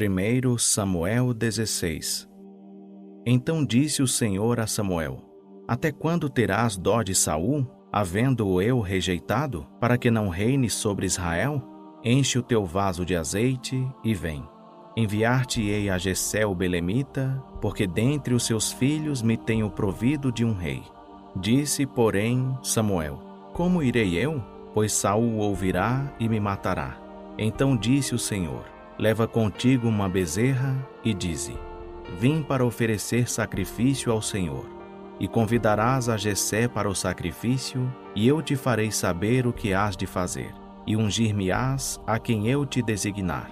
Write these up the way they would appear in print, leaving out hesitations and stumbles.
1 Samuel 16. Então disse o Senhor a Samuel: Até quando terás dó de Saul, havendo-o eu rejeitado, para que não reine sobre Israel? Enche o teu vaso de azeite e vem. Enviar-te-ei a Jessé o belemita, porque dentre os seus filhos me tenho provido de um rei. Disse, porém, Samuel: Como irei eu? Pois Saul o ouvirá e me matará. Então disse o Senhor: Leva contigo uma bezerra e dize: Vim para oferecer sacrifício ao Senhor. E convidarás a Jessé para o sacrifício, e eu te farei saber o que hás de fazer, e ungir-me-ás a quem eu te designar.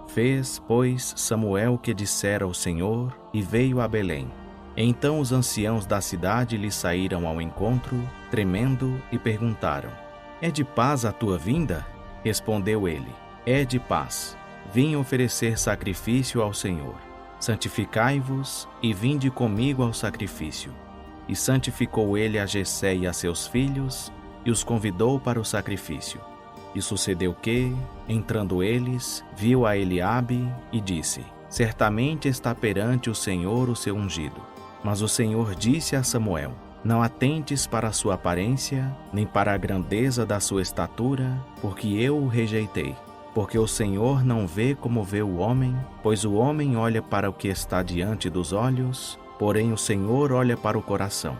Fez, pois, Samuel o que dissera o Senhor, e veio a Belém. Então os anciãos da cidade lhe saíram ao encontro, tremendo, e perguntaram: É de paz a tua vinda? Respondeu ele: É de paz. Vim oferecer sacrifício ao Senhor. Santificai-vos e vinde comigo ao sacrifício. E santificou ele a Jessé e a seus filhos, e os convidou para o sacrifício. E sucedeu que, entrando eles, viu a Eliabe e disse: Certamente está perante o Senhor o seu ungido. Mas o Senhor disse a Samuel: Não atentes para a sua aparência, nem para a grandeza da sua estatura, porque eu o rejeitei. Porque o Senhor não vê como vê o homem, pois o homem olha para o que está diante dos olhos, porém o Senhor olha para o coração.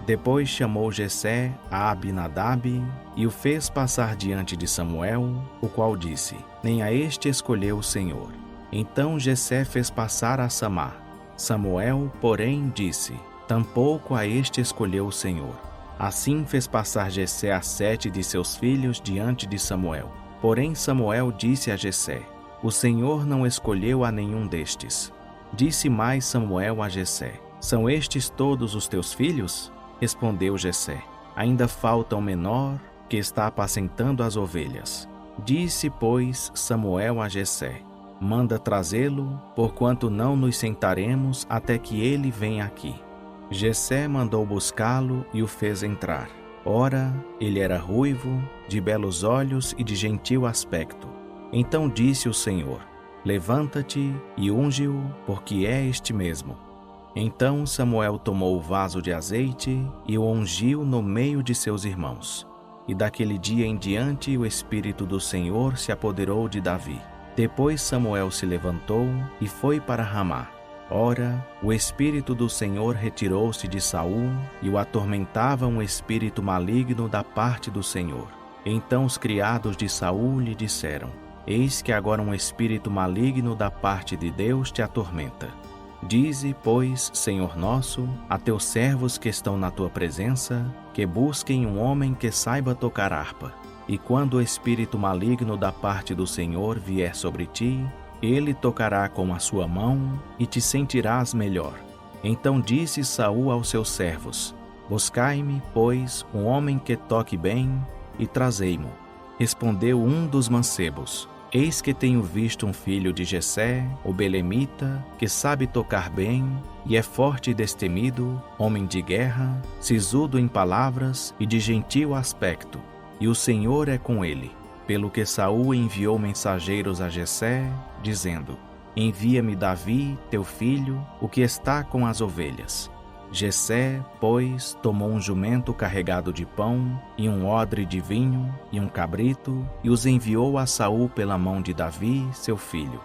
Depois chamou Jessé a Abinadab e o fez passar diante de Samuel, o qual disse: Nem a este escolheu o Senhor. Então Jessé fez passar a Samá. Samuel, porém, disse: Tampouco a este escolheu o Senhor. Assim fez passar Jessé a 7 de seus filhos diante de Samuel. Porém Samuel disse a Jessé: O Senhor não escolheu a nenhum destes. Disse mais Samuel a Jessé: São estes todos os teus filhos? Respondeu Jessé: Ainda falta o menor, que está apacentando as ovelhas. Disse, pois, Samuel a Jessé: Manda trazê-lo, porquanto não nos sentaremos até que ele venha aqui. Jessé mandou buscá-lo e o fez entrar. Ora, ele era ruivo, de belos olhos e de gentil aspecto. Então disse o Senhor: Levanta-te e unge-o, porque é este mesmo. Então Samuel tomou o vaso de azeite e o ungiu no meio de seus irmãos. E daquele dia em diante o Espírito do Senhor se apoderou de Davi. Depois Samuel se levantou e foi para Ramá. Ora, o Espírito do Senhor retirou-se de Saul, e o atormentava um espírito maligno da parte do Senhor. Então os criados de Saul lhe disseram: Eis que agora um espírito maligno da parte de Deus te atormenta. Dize, pois, Senhor nosso, a teus servos que estão na tua presença, que busquem um homem que saiba tocar harpa. E quando o espírito maligno da parte do Senhor vier sobre ti, ele tocará com a sua mão e te sentirás melhor. Então disse Saul aos seus servos: Buscai-me, pois, um homem que toque bem, e trazei-mo. Respondeu um dos mancebos: Eis que tenho visto um filho de Jessé, o belemita, que sabe tocar bem, e é forte e destemido, homem de guerra, sisudo em palavras e de gentil aspecto, e o Senhor é com ele. Pelo que Saul enviou mensageiros a Jessé, dizendo: Envia-me Davi, teu filho, o que está com as ovelhas. Jessé, pois, tomou um jumento carregado de pão, e um odre de vinho, e um cabrito, e os enviou a Saul pela mão de Davi, seu filho.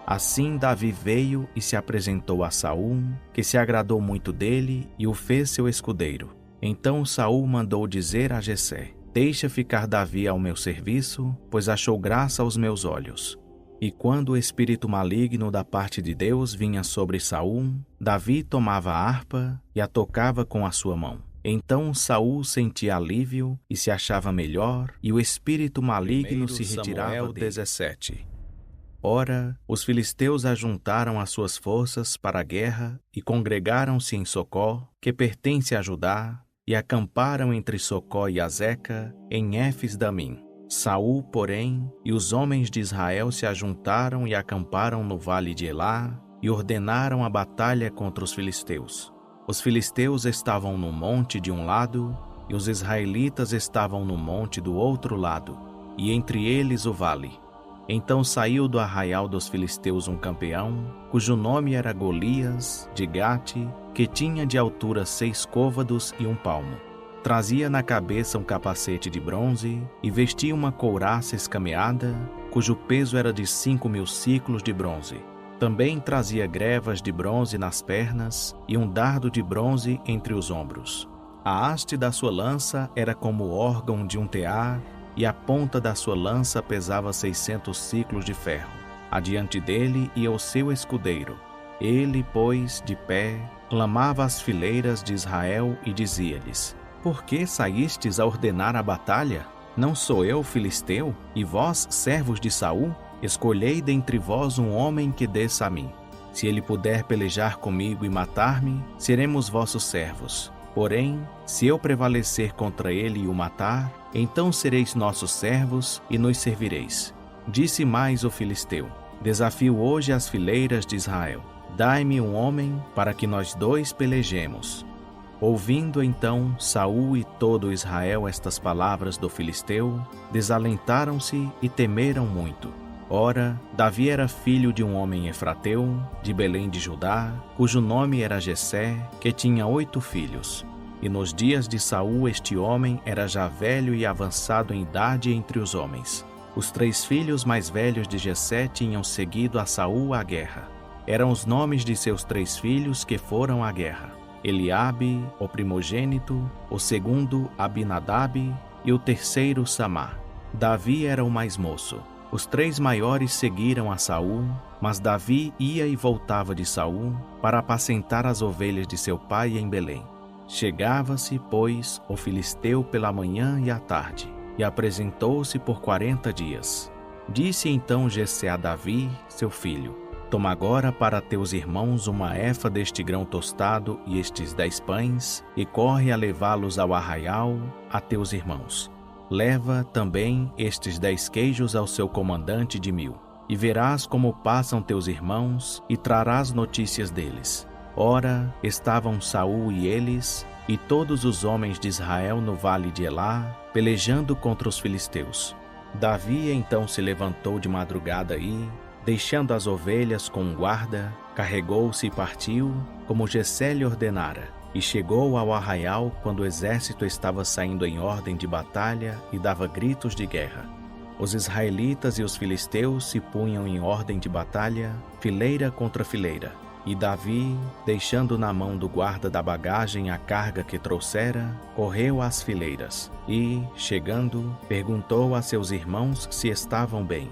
Assim Davi veio e se apresentou a Saul, que se agradou muito dele, e o fez seu escudeiro. Então Saul mandou dizer a Jessé: Deixa ficar Davi ao meu serviço, pois achou graça aos meus olhos. E quando o espírito maligno da parte de Deus vinha sobre Saul, Davi tomava a harpa e a tocava com a sua mão. Então Saul sentia alívio e se achava melhor, e o espírito maligno se retirava dele. 17. Ora, os filisteus ajuntaram as suas forças para a guerra e congregaram-se em Socó, que pertence a Judá, e acamparam entre Socó e Azeca, em Éfes-Damim. Saul, porém, e os homens de Israel se ajuntaram e acamparam no vale de Elá, e ordenaram a batalha contra os filisteus. Os filisteus estavam no monte de um lado, e os israelitas estavam no monte do outro lado, e entre eles o vale. Então saiu do arraial dos filisteus um campeão, cujo nome era Golias, de Gate, que tinha de altura 6 côvados e 1 palmo. Trazia na cabeça um capacete de bronze e vestia uma couraça escameada, cujo peso era de 5.000 siclos de bronze. Também trazia grevas de bronze nas pernas e um dardo de bronze entre os ombros. A haste da sua lança era como o órgão de um tear, e a ponta da sua lança pesava 600 siclos de ferro. Adiante dele ia o seu escudeiro. Ele, pois, de pé, clamava às fileiras de Israel e dizia-lhes: Por que saístes a ordenar a batalha? Não sou eu filisteu, e vós, servos de Saul? Escolhei dentre vós um homem que desça a mim. Se ele puder pelejar comigo e matar-me, seremos vossos servos. Porém, se eu prevalecer contra ele e o matar, então sereis nossos servos e nos servireis. Disse mais o filisteu: Desafio hoje as fileiras de Israel. Dai-me um homem para que nós 2 pelejemos. Ouvindo então Saul e todo Israel estas palavras do filisteu, desalentaram-se e temeram muito. Ora, Davi era filho de um homem efrateu, de Belém de Judá, cujo nome era Jessé, que tinha 8 filhos. E nos dias de Saul este homem era já velho e avançado em idade entre os homens. Os 3 filhos mais velhos de Jessé tinham seguido a Saul à guerra. Eram os nomes de seus 3 filhos que foram à guerra: Eliabe, o primogênito, o segundo Abinadab e o terceiro Samá. Davi era o mais moço. Os 3 maiores seguiram a Saul, mas Davi ia e voltava de Saul para apacentar as ovelhas de seu pai em Belém. Chegava-se, pois, o filisteu pela manhã e à tarde, e apresentou-se por 40 dias. Disse então Jessé a Davi, seu filho: Toma agora para teus irmãos uma efa deste grão tostado e estes 10 pães, e corre a levá-los ao arraial a teus irmãos. Leva também estes 10 queijos ao seu comandante de 1000, e verás como passam teus irmãos, e trarás notícias deles. Ora, estavam Saul e eles, e todos os homens de Israel no vale de Elá, pelejando contra os filisteus. Davi então se levantou de madrugada e, deixando as ovelhas com um guarda, carregou-se e partiu, como Jessé lhe ordenara. E chegou ao arraial quando o exército estava saindo em ordem de batalha e dava gritos de guerra. Os israelitas e os filisteus se punham em ordem de batalha, fileira contra fileira. E Davi, deixando na mão do guarda da bagagem a carga que trouxera, correu às fileiras e, chegando, perguntou a seus irmãos se estavam bem.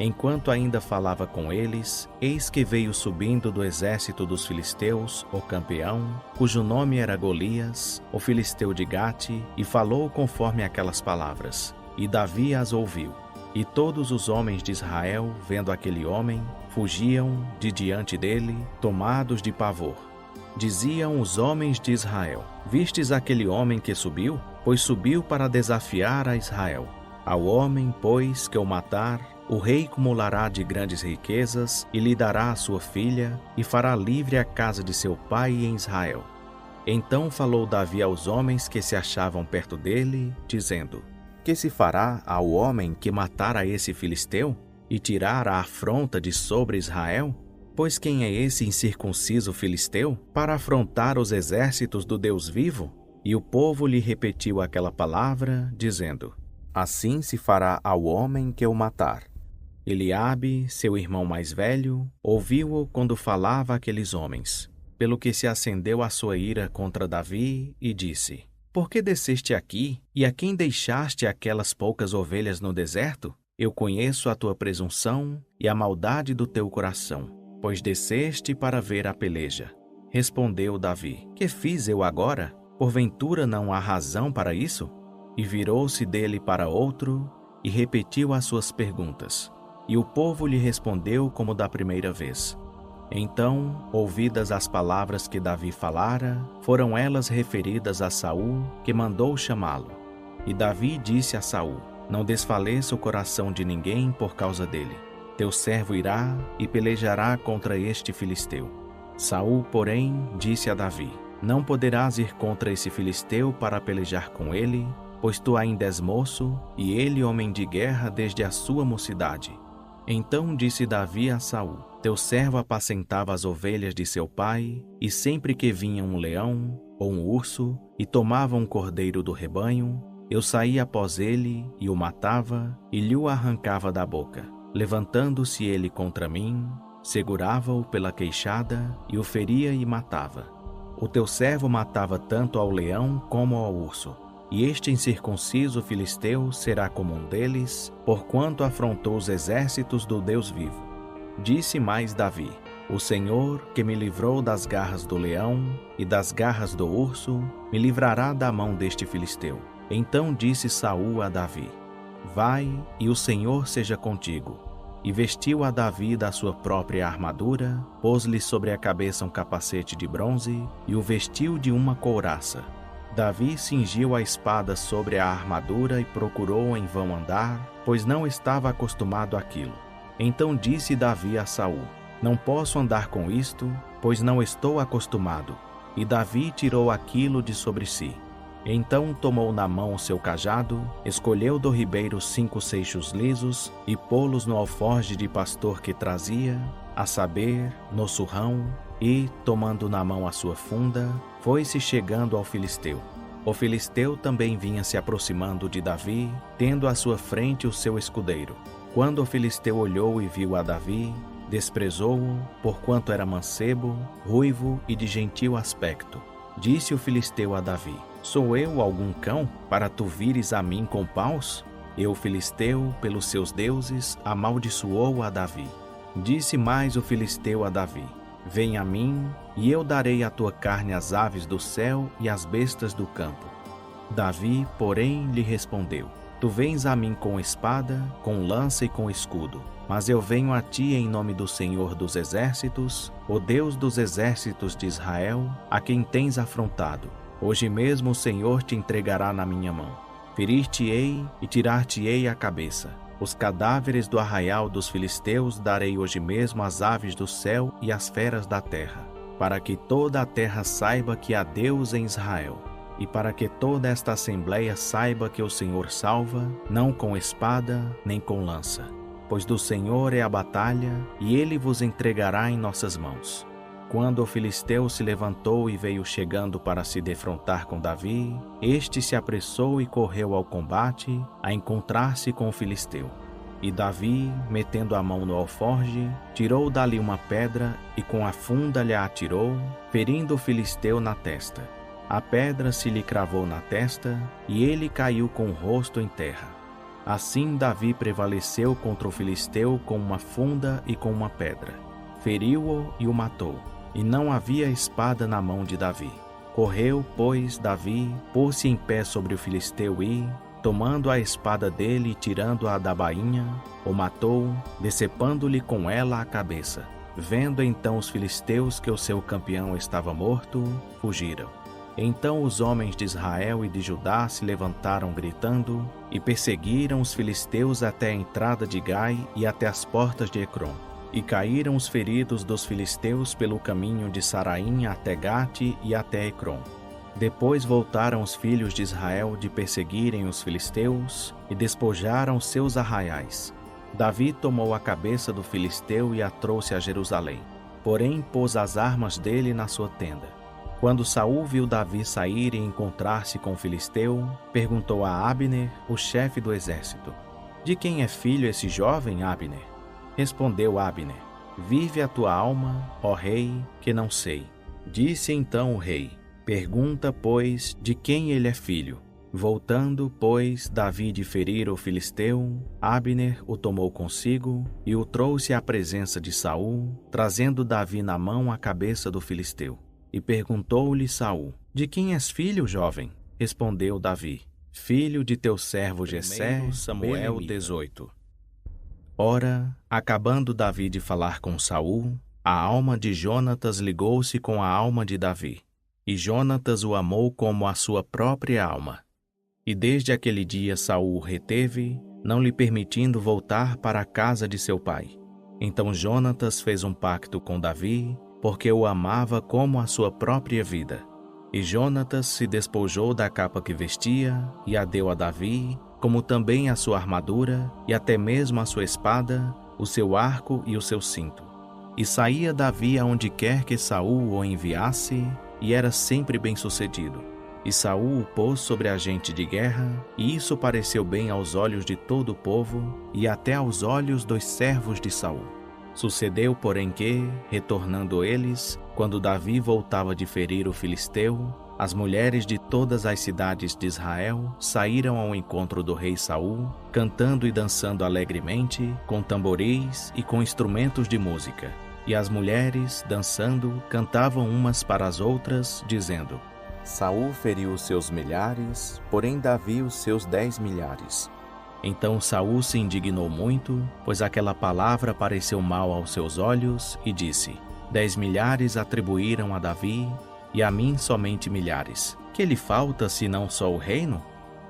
Enquanto ainda falava com eles, eis que veio subindo do exército dos filisteus o campeão, cujo nome era Golias, o filisteu de Gate, e falou conforme aquelas palavras. E Davi as ouviu. E todos os homens de Israel, vendo aquele homem, fugiam de diante dele, tomados de pavor. Diziam os homens de Israel: Vistes aquele homem que subiu? Pois subiu para desafiar a Israel. Ao homem, pois, que o matar, o rei cumulará de grandes riquezas e lhe dará a sua filha, e fará livre a casa de seu pai em Israel. Então falou Davi aos homens que se achavam perto dele, dizendo: Que se fará ao homem que matar a esse filisteu e tirar a afronta de sobre Israel? Pois quem é esse incircunciso filisteu para afrontar os exércitos do Deus vivo? E o povo lhe repetiu aquela palavra, dizendo: Assim se fará ao homem que o matar. Eliabe, seu irmão mais velho, ouviu-o quando falava àqueles homens, pelo que se acendeu a sua ira contra Davi e disse: Por que desceste aqui, e a quem deixaste aquelas poucas ovelhas no deserto? Eu conheço a tua presunção e a maldade do teu coração, pois desceste para ver a peleja. Respondeu Davi: Que fiz eu agora? Porventura não há razão para isso? E virou-se dele para outro e repetiu as suas perguntas. E o povo lhe respondeu como da primeira vez. Então, ouvidas as palavras que Davi falara, foram elas referidas a Saul, que mandou chamá-lo. E Davi disse a Saul: Não desfaleça o coração de ninguém por causa dele. Teu servo irá e pelejará contra este filisteu. Saul, porém, disse a Davi: Não poderás ir contra esse filisteu para pelejar com ele, pois tu ainda és moço, e ele homem de guerra desde a sua mocidade. Então disse Davi a Saul: Teu servo apacentava as ovelhas de seu pai, e sempre que vinha um leão ou um urso e tomava um cordeiro do rebanho, eu saía após ele e o matava e lhe o arrancava da boca. Levantando-se ele contra mim, segurava-o pela queixada e o feria e matava. O teu servo matava tanto ao leão como ao urso. E este incircunciso filisteu será como um deles, porquanto afrontou os exércitos do Deus vivo. Disse mais Davi: O Senhor, que me livrou das garras do leão e das garras do urso, me livrará da mão deste filisteu. Então disse Saul a Davi: Vai, e o Senhor seja contigo. E vestiu a Davi da sua própria armadura, pôs-lhe sobre a cabeça um capacete de bronze e o vestiu de uma couraça. Davi cingiu a espada sobre a armadura e procurou em vão andar, pois não estava acostumado àquilo. Então disse Davi a Saul: Não posso andar com isto, pois não estou acostumado. E Davi tirou aquilo de sobre si. Então tomou na mão o seu cajado, escolheu do ribeiro 5 seixos lisos e pô-los no alforje de pastor que trazia, a saber, no surrão, e, tomando na mão a sua funda, foi-se chegando ao filisteu. O filisteu também vinha se aproximando de Davi, tendo à sua frente o seu escudeiro. Quando o filisteu olhou e viu a Davi, desprezou-o, porquanto era mancebo, ruivo e de gentil aspecto. Disse o filisteu a Davi: Sou eu algum cão, para tu vires a mim com paus? E o filisteu, pelos seus deuses, amaldiçoou a Davi. Disse mais o filisteu a Davi: Vem a mim, e eu darei a tua carne às aves do céu e às bestas do campo. Davi, porém, lhe respondeu: Tu vens a mim com espada, com lança e com escudo, mas eu venho a ti em nome do Senhor dos Exércitos, o Deus dos exércitos de Israel, a quem tens afrontado. Hoje mesmo o Senhor te entregará na minha mão. Ferir-te-ei e tirar-te-ei a cabeça. Os cadáveres do arraial dos filisteus darei hoje mesmo às aves do céu e às feras da terra, para que toda a terra saiba que há Deus em Israel, e para que toda esta assembleia saiba que o Senhor salva, não com espada nem com lança, pois do Senhor é a batalha, e ele vos entregará em nossas mãos. Quando o filisteu se levantou e veio chegando para se defrontar com Davi, este se apressou e correu ao combate, a encontrar-se com o filisteu. E Davi, metendo a mão no alforje, tirou dali uma pedra e com a funda lhe atirou, ferindo o filisteu na testa. A pedra se lhe cravou na testa, e ele caiu com o rosto em terra. Assim Davi prevaleceu contra o filisteu com uma funda e com uma pedra. Feriu-o e o matou. E não havia espada na mão de Davi. Correu, pois, Davi, pôs-se em pé sobre o filisteu e, tomando a espada dele e tirando-a da bainha, o matou, decepando-lhe com ela a cabeça. Vendo então os filisteus que o seu campeão estava morto, fugiram. Então os homens de Israel e de Judá se levantaram gritando e perseguiram os filisteus até a entrada de Gai e até as portas de Ecrom. E caíram os feridos dos filisteus pelo caminho de Saraim até Gate e até Ecrom. Depois voltaram os filhos de Israel de perseguirem os filisteus e despojaram seus arraiais. Davi tomou a cabeça do filisteu e a trouxe a Jerusalém. Porém pôs as armas dele na sua tenda. Quando Saul viu Davi sair e encontrar-se com o filisteu, perguntou a Abner, o chefe do exército: De quem é filho esse jovem, Abner? Respondeu Abner: Vive a tua alma, ó rei, que não sei. Disse então o rei: Pergunta, pois, de quem ele é filho. Voltando, pois, Davi de ferir o filisteu, Abner o tomou consigo e o trouxe à presença de Saul, trazendo Davi na mão a cabeça do filisteu. E perguntou-lhe Saul: De quem és filho, jovem? Respondeu Davi: Filho de teu servo Jessé. Samuel 18. Ora, acabando Davi de falar com Saul, a alma de Jonatas ligou-se com a alma de Davi, e Jonatas o amou como a sua própria alma. E desde aquele dia Saul o reteve, não lhe permitindo voltar para a casa de seu pai. Então Jonatas fez um pacto com Davi, porque o amava como a sua própria vida. E Jonatas se despojou da capa que vestia e a deu a Davi, como também a sua armadura e até mesmo a sua espada, o seu arco e o seu cinto. E saía Davi aonde quer que Saul o enviasse, e era sempre bem-sucedido. E Saul o pôs sobre agente de guerra, e isso pareceu bem aos olhos de todo o povo, e até aos olhos dos servos de Saul. Sucedeu, porém, que, retornando eles, quando Davi voltava de ferir o filisteu, as mulheres de todas as cidades de Israel saíram ao encontro do rei Saul, cantando e dançando alegremente, com tamboris e com instrumentos de música. E as mulheres, dançando, cantavam umas para as outras, dizendo: Saul feriu os seus milhares, porém Davi os seus 10 milhares. Então Saul se indignou muito, pois aquela palavra pareceu mal aos seus olhos, e disse: 10 milhares atribuíram a Davi, e a mim somente milhares. Que lhe falta, senão só o reino?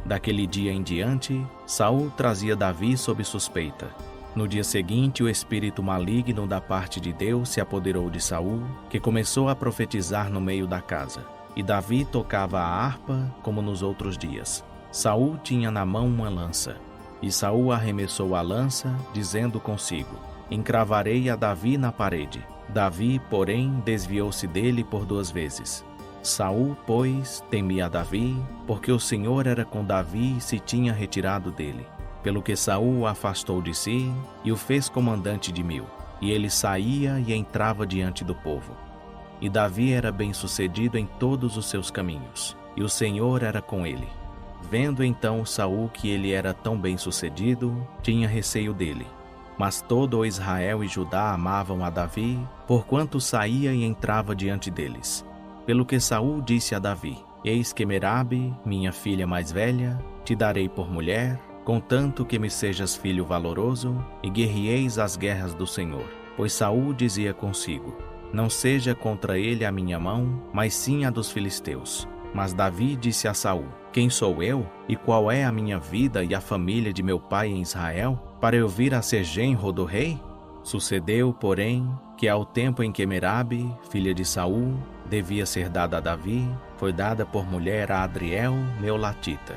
Daquele dia em diante, Saul trazia Davi sob suspeita. No dia seguinte, o espírito maligno da parte de Deus se apoderou de Saul, que começou a profetizar no meio da casa. E Davi tocava a harpa, como nos outros dias. Saul tinha na mão uma lança. E Saul arremessou a lança, dizendo consigo: encravarei a Davi na parede. Davi, porém, desviou-se dele por 2 vezes. Saul, pois, temia Davi, porque o Senhor era com Davi e se tinha retirado dele. Pelo que Saul o afastou de si e o fez comandante de 1000. E ele saía e entrava diante do povo. E Davi era bem-sucedido em todos os seus caminhos, e o Senhor era com ele. Vendo então Saul que ele era tão bem-sucedido, tinha receio dele. Mas todo o Israel e Judá amavam a Davi, porquanto saía e entrava diante deles. Pelo que Saul disse a Davi: eis que Merabe, minha filha mais velha, te darei por mulher, contanto que me sejas filho valoroso, e guerrieis as guerras do Senhor. Pois Saul dizia consigo: não seja contra ele a minha mão, mas sim a dos filisteus. Mas Davi disse a Saul: quem sou eu, e qual é a minha vida e a família de meu pai em Israel, para eu vir a ser genro do rei? Sucedeu, porém, que ao tempo em que Merabe, filha de Saul, devia ser dada a Davi, foi dada por mulher a Adriel, Meolatita.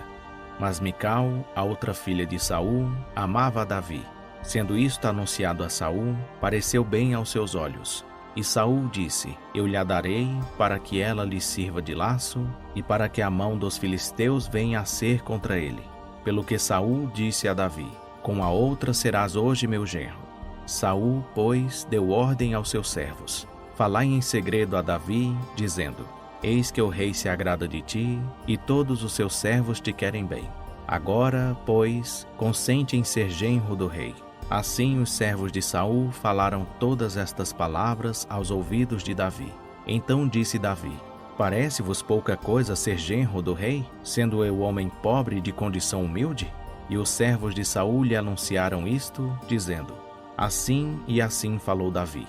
Mas Mical, a outra filha de Saul, amava a Davi. Sendo isto anunciado a Saul, pareceu bem aos seus olhos. E Saul disse: eu lhe a darei, para que ela lhe sirva de laço, e para que a mão dos filisteus venha a ser contra ele. Pelo que Saul disse a Davi: com a outra serás hoje meu genro. Saul, pois, deu ordem aos seus servos: falai em segredo a Davi, dizendo: eis que o rei se agrada de ti, e todos os seus servos te querem bem. Agora, pois, consente em ser genro do rei. Assim os servos de Saul falaram todas estas palavras aos ouvidos de Davi. Então disse Davi: parece-vos pouca coisa ser genro do rei, sendo eu homem pobre de condição humilde? E os servos de Saul lhe anunciaram isto, dizendo: assim e assim falou Davi.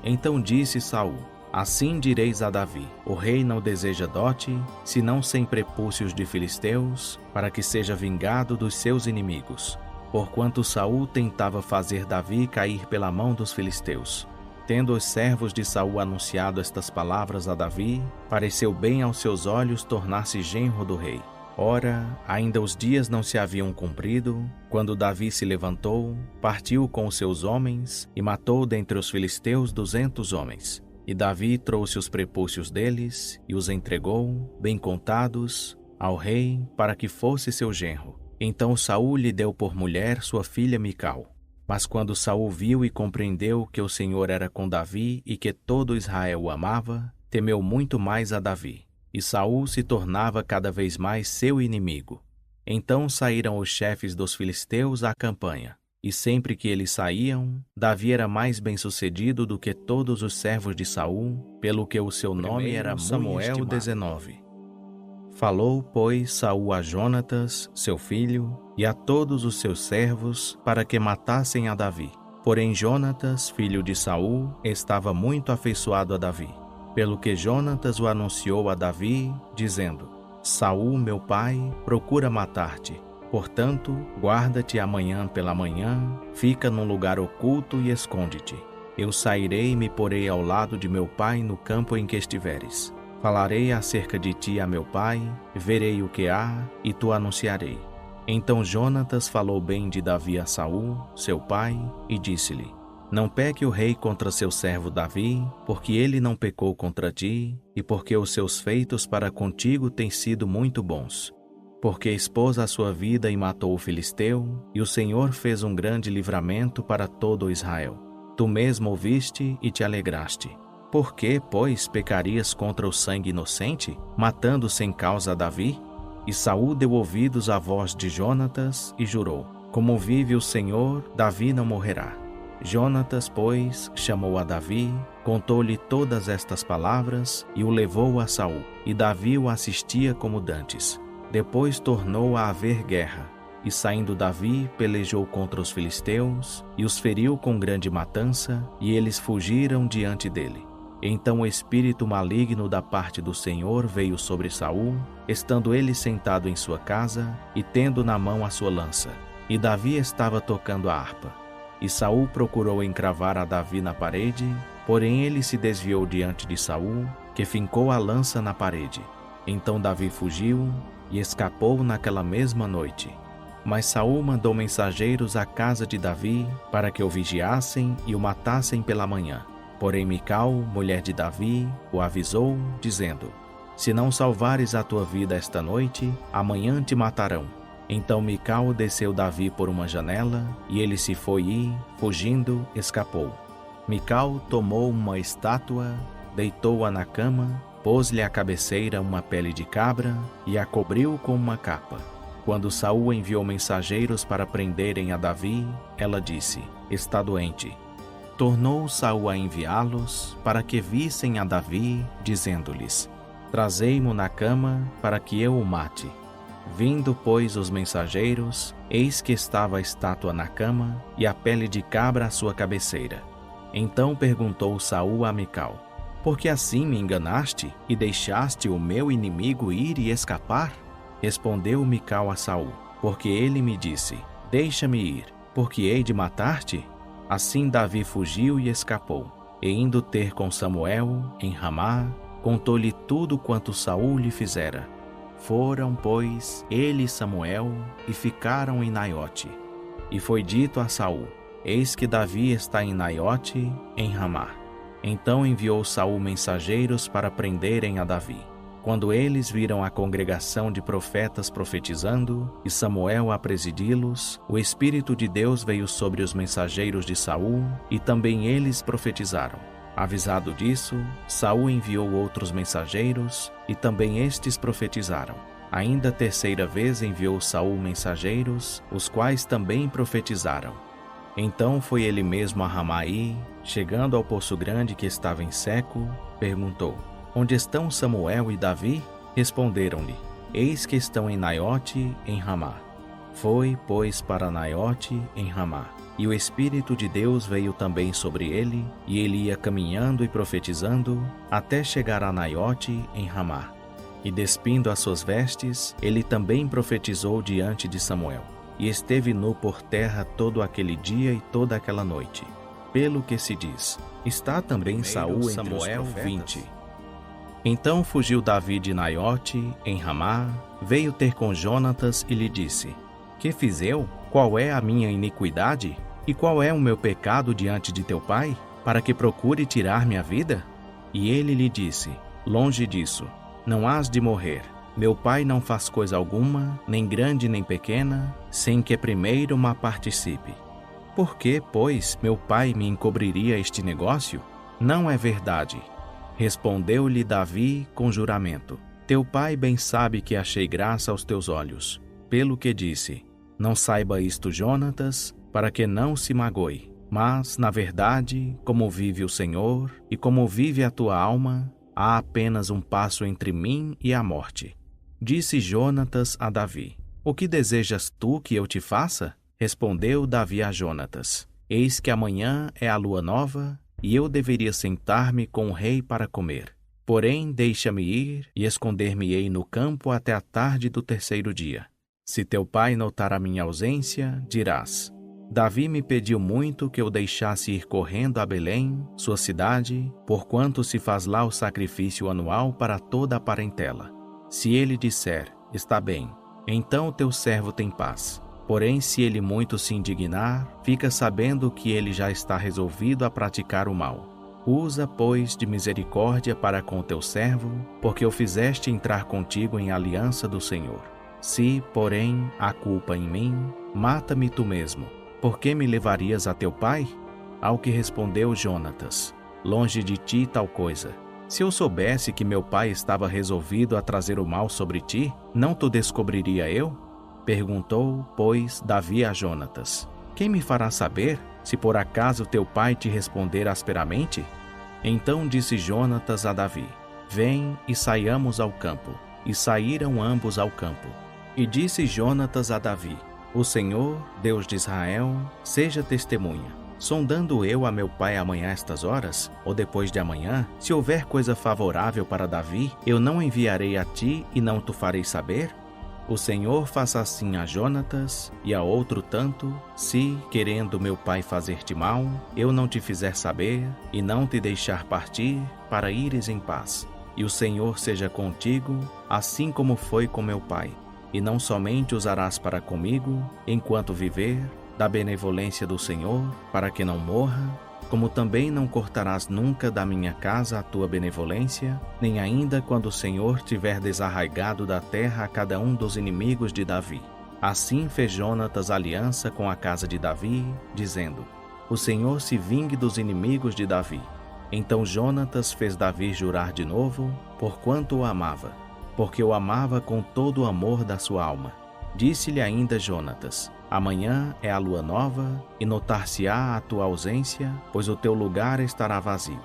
Então disse Saul: assim direis a Davi: o rei não deseja dote, senão sem prepúcios de filisteus, para que seja vingado dos seus inimigos. Porquanto Saul tentava fazer Davi cair pela mão dos filisteus. Tendo os servos de Saul anunciado estas palavras a Davi, pareceu bem aos seus olhos tornar-se genro do rei. Ora, ainda os dias não se haviam cumprido, quando Davi se levantou, partiu com os seus homens, e matou dentre os filisteus 200 homens. E Davi trouxe os prepúcios deles, e os entregou, bem contados, ao rei, para que fosse seu genro. Então Saul lhe deu por mulher sua filha Mical. Mas quando Saul viu e compreendeu que o Senhor era com Davi e que todo Israel o amava, temeu muito mais a Davi. E Saul se tornava cada vez mais seu inimigo. Então saíram os chefes dos filisteus à campanha. E sempre que eles saíam, Davi era mais bem-sucedido do que todos os servos de Saul, pelo que o seu nome era Samuel 19. Falou, pois, Saul a Jonatas, seu filho, e a todos os seus servos, para que matassem a Davi. Porém Jonatas, filho de Saul, estava muito afeiçoado a Davi. Pelo que Jonatas o anunciou a Davi, dizendo: Saul, meu pai, procura matar-te. Portanto, guarda-te amanhã pela manhã, fica num lugar oculto e esconde-te. Eu sairei e me porei ao lado de meu pai no campo em que estiveres. Falarei acerca de ti a meu pai, verei o que há, e tu anunciarei. Então Jonatas falou bem de Davi a Saul, seu pai, e disse-lhe: Não peque o rei contra seu servo Davi, porque ele não pecou contra ti, e porque os seus feitos para contigo têm sido muito bons. Porque expôs a sua vida e matou o filisteu, e o Senhor fez um grande livramento para todo Israel. Tu mesmo ouviste e te alegraste. Por que, pois, pecarias contra o sangue inocente, matando sem causa Davi? E Saul deu ouvidos à voz de Jonatas e jurou: Como vive o Senhor, Davi não morrerá. Jonatas, pois, chamou a Davi, contou-lhe todas estas palavras e o levou a Saul. E Davi o assistia como dantes. Depois tornou a haver guerra. E saindo Davi, pelejou contra os filisteus e os feriu com grande matança, e eles fugiram diante dele. Então o espírito maligno da parte do Senhor veio sobre Saul, estando ele sentado em sua casa e tendo na mão a sua lança. E Davi estava tocando a harpa. E Saul procurou encravar a Davi na parede, porém ele se desviou diante de Saul, que fincou a lança na parede. Então Davi fugiu e escapou naquela mesma noite. Mas Saul mandou mensageiros à casa de Davi para que o vigiassem e o matassem pela manhã. Porém Mical, mulher de Davi, o avisou, dizendo: Se não salvares a tua vida esta noite, amanhã te matarão. Então Mical desceu Davi por uma janela, e ele se foi e, fugindo, escapou. Mical tomou uma estátua, deitou-a na cama, pôs-lhe à cabeceira uma pele de cabra e a cobriu com uma capa. Quando Saul enviou mensageiros para prenderem a Davi, ela disse: Está doente. Tornou Saul a enviá-los para que vissem a Davi, dizendo-lhes: Trazei-mo na cama para que eu o mate. Vindo, pois, os mensageiros, eis que estava a estátua na cama e a pele de cabra à sua cabeceira. Então perguntou Saul a Mical: Por que assim me enganaste e deixaste o meu inimigo ir e escapar? Respondeu Mical a Saul: Porque ele me disse: Deixa-me ir, porque hei de matar-te? Assim Davi fugiu e escapou. E indo ter com Samuel, em Ramá, contou-lhe tudo quanto Saul lhe fizera. Foram, pois, ele e Samuel, e ficaram em Naiote. E foi dito a Saul: Eis que Davi está em Naiote, em Ramá. Então enviou Saul mensageiros para prenderem a Davi. Quando eles viram a congregação de profetas profetizando, e Samuel a presidi-los, o Espírito de Deus veio sobre os mensageiros de Saul, e também eles profetizaram. Avisado disso, Saul enviou outros mensageiros, e também estes profetizaram. Ainda terceira vez enviou Saul mensageiros, os quais também profetizaram. Então foi ele mesmo a Ramá e, chegando ao poço grande que estava em seco, perguntou: Onde estão Samuel e Davi? Responderam-lhe: Eis que estão em Naiote, em Ramá. Foi, pois, para Naiote, em Ramá. E o Espírito de Deus veio também sobre ele, e ele ia caminhando e profetizando, até chegar a Naiote, em Ramá. E despindo as suas vestes, ele também profetizou diante de Samuel. E esteve nu por terra todo aquele dia e toda aquela noite. Pelo que se diz: Está também Saul entre Samuel os 20. Então fugiu Davi de Naiote, em Ramá, veio ter com Jonatas e lhe disse: Que fiz eu? Qual é a minha iniquidade? E qual é o meu pecado diante de teu pai, para que procure tirar minha vida? E ele lhe disse: Longe disso, não hás de morrer. Meu pai não faz coisa alguma, nem grande nem pequena, sem que primeiro ma participe. Por que, pois, meu pai me encobriria este negócio? Não é verdade. Respondeu-lhe Davi com juramento: Teu pai bem sabe que achei graça aos teus olhos. Pelo que disse: Não saiba isto Jonatas, para que não se magoe. Mas, na verdade, como vive o Senhor, e como vive a tua alma, há apenas um passo entre mim e a morte. Disse Jonatas a Davi: O que desejas tu que eu te faça? Respondeu Davi a Jonatas: Eis que amanhã é a lua nova, e eu deveria sentar-me com o rei para comer. Porém, deixa-me ir e esconder-me-ei no campo até a tarde do terceiro dia. Se teu pai notar a minha ausência, dirás: Davi me pediu muito que eu deixasse ir correndo a Belém, sua cidade, porquanto se faz lá o sacrifício anual para toda a parentela. Se ele disser: Está bem, Então teu servo tem paz. Porém, se ele muito se indignar, fica sabendo que ele já está resolvido a praticar o mal. Usa, pois, de misericórdia para com teu servo, porque o fizeste entrar contigo em aliança do Senhor. Se, porém, há culpa em mim, mata-me tu mesmo. Por que me levarias a teu pai? Ao que respondeu Jonatas: longe de ti tal coisa. Se eu soubesse que meu pai estava resolvido a trazer o mal sobre ti, não te descobriria eu? Perguntou, pois, Davi a Jonatas: quem me fará saber, se por acaso teu pai te responder asperamente? Então disse Jonatas a Davi: vem e saiamos ao campo. E saíram ambos ao campo. E disse Jonatas a Davi: o Senhor, Deus de Israel, seja testemunha. Sondando eu a meu pai amanhã estas horas, ou depois de amanhã, se houver coisa favorável para Davi, eu não enviarei a ti e não tu farei saber? O Senhor faça assim a Jonatas e a outro tanto, se, querendo meu pai fazer-te mal, eu não te fizer saber e não te deixar partir, para ires em paz. E o Senhor seja contigo, assim como foi com meu pai. E não somente usarás para comigo, enquanto viver, da benevolência do Senhor, para que não morra, como também não cortarás nunca da minha casa a tua benevolência, nem ainda quando o Senhor tiver desarraigado da terra a cada um dos inimigos de Davi. Assim fez Jonatas aliança com a casa de Davi, dizendo: o Senhor se vingue dos inimigos de Davi. Então Jonatas fez Davi jurar de novo, porquanto o amava, porque o amava com todo o amor da sua alma. Disse-lhe ainda Jonatas: amanhã é a lua nova, e notar-se-á a tua ausência, pois o teu lugar estará vazio.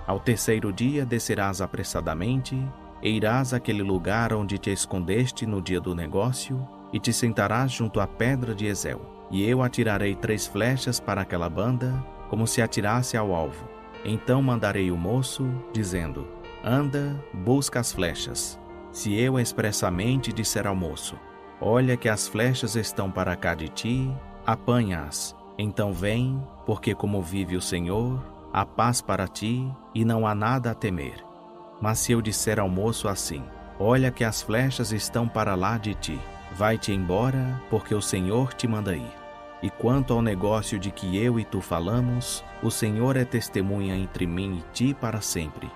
Ao terceiro dia descerás apressadamente, e irás àquele lugar onde te escondeste no dia do negócio, e te sentarás junto à pedra de Ezel. E eu atirarei 3 flechas para aquela banda, como se atirasse ao alvo. Então mandarei o moço, dizendo: anda, busca as flechas. Se eu expressamente disser ao moço: olha que as flechas estão para cá de ti, apanha-as. Então vem, porque como vive o Senhor, há paz para ti, e não há nada a temer. Mas se eu disser ao moço assim: olha que as flechas estão para lá de ti, vai-te embora, porque o Senhor te manda ir. E quanto ao negócio de que eu e tu falamos, o Senhor é testemunha entre mim e ti para sempre.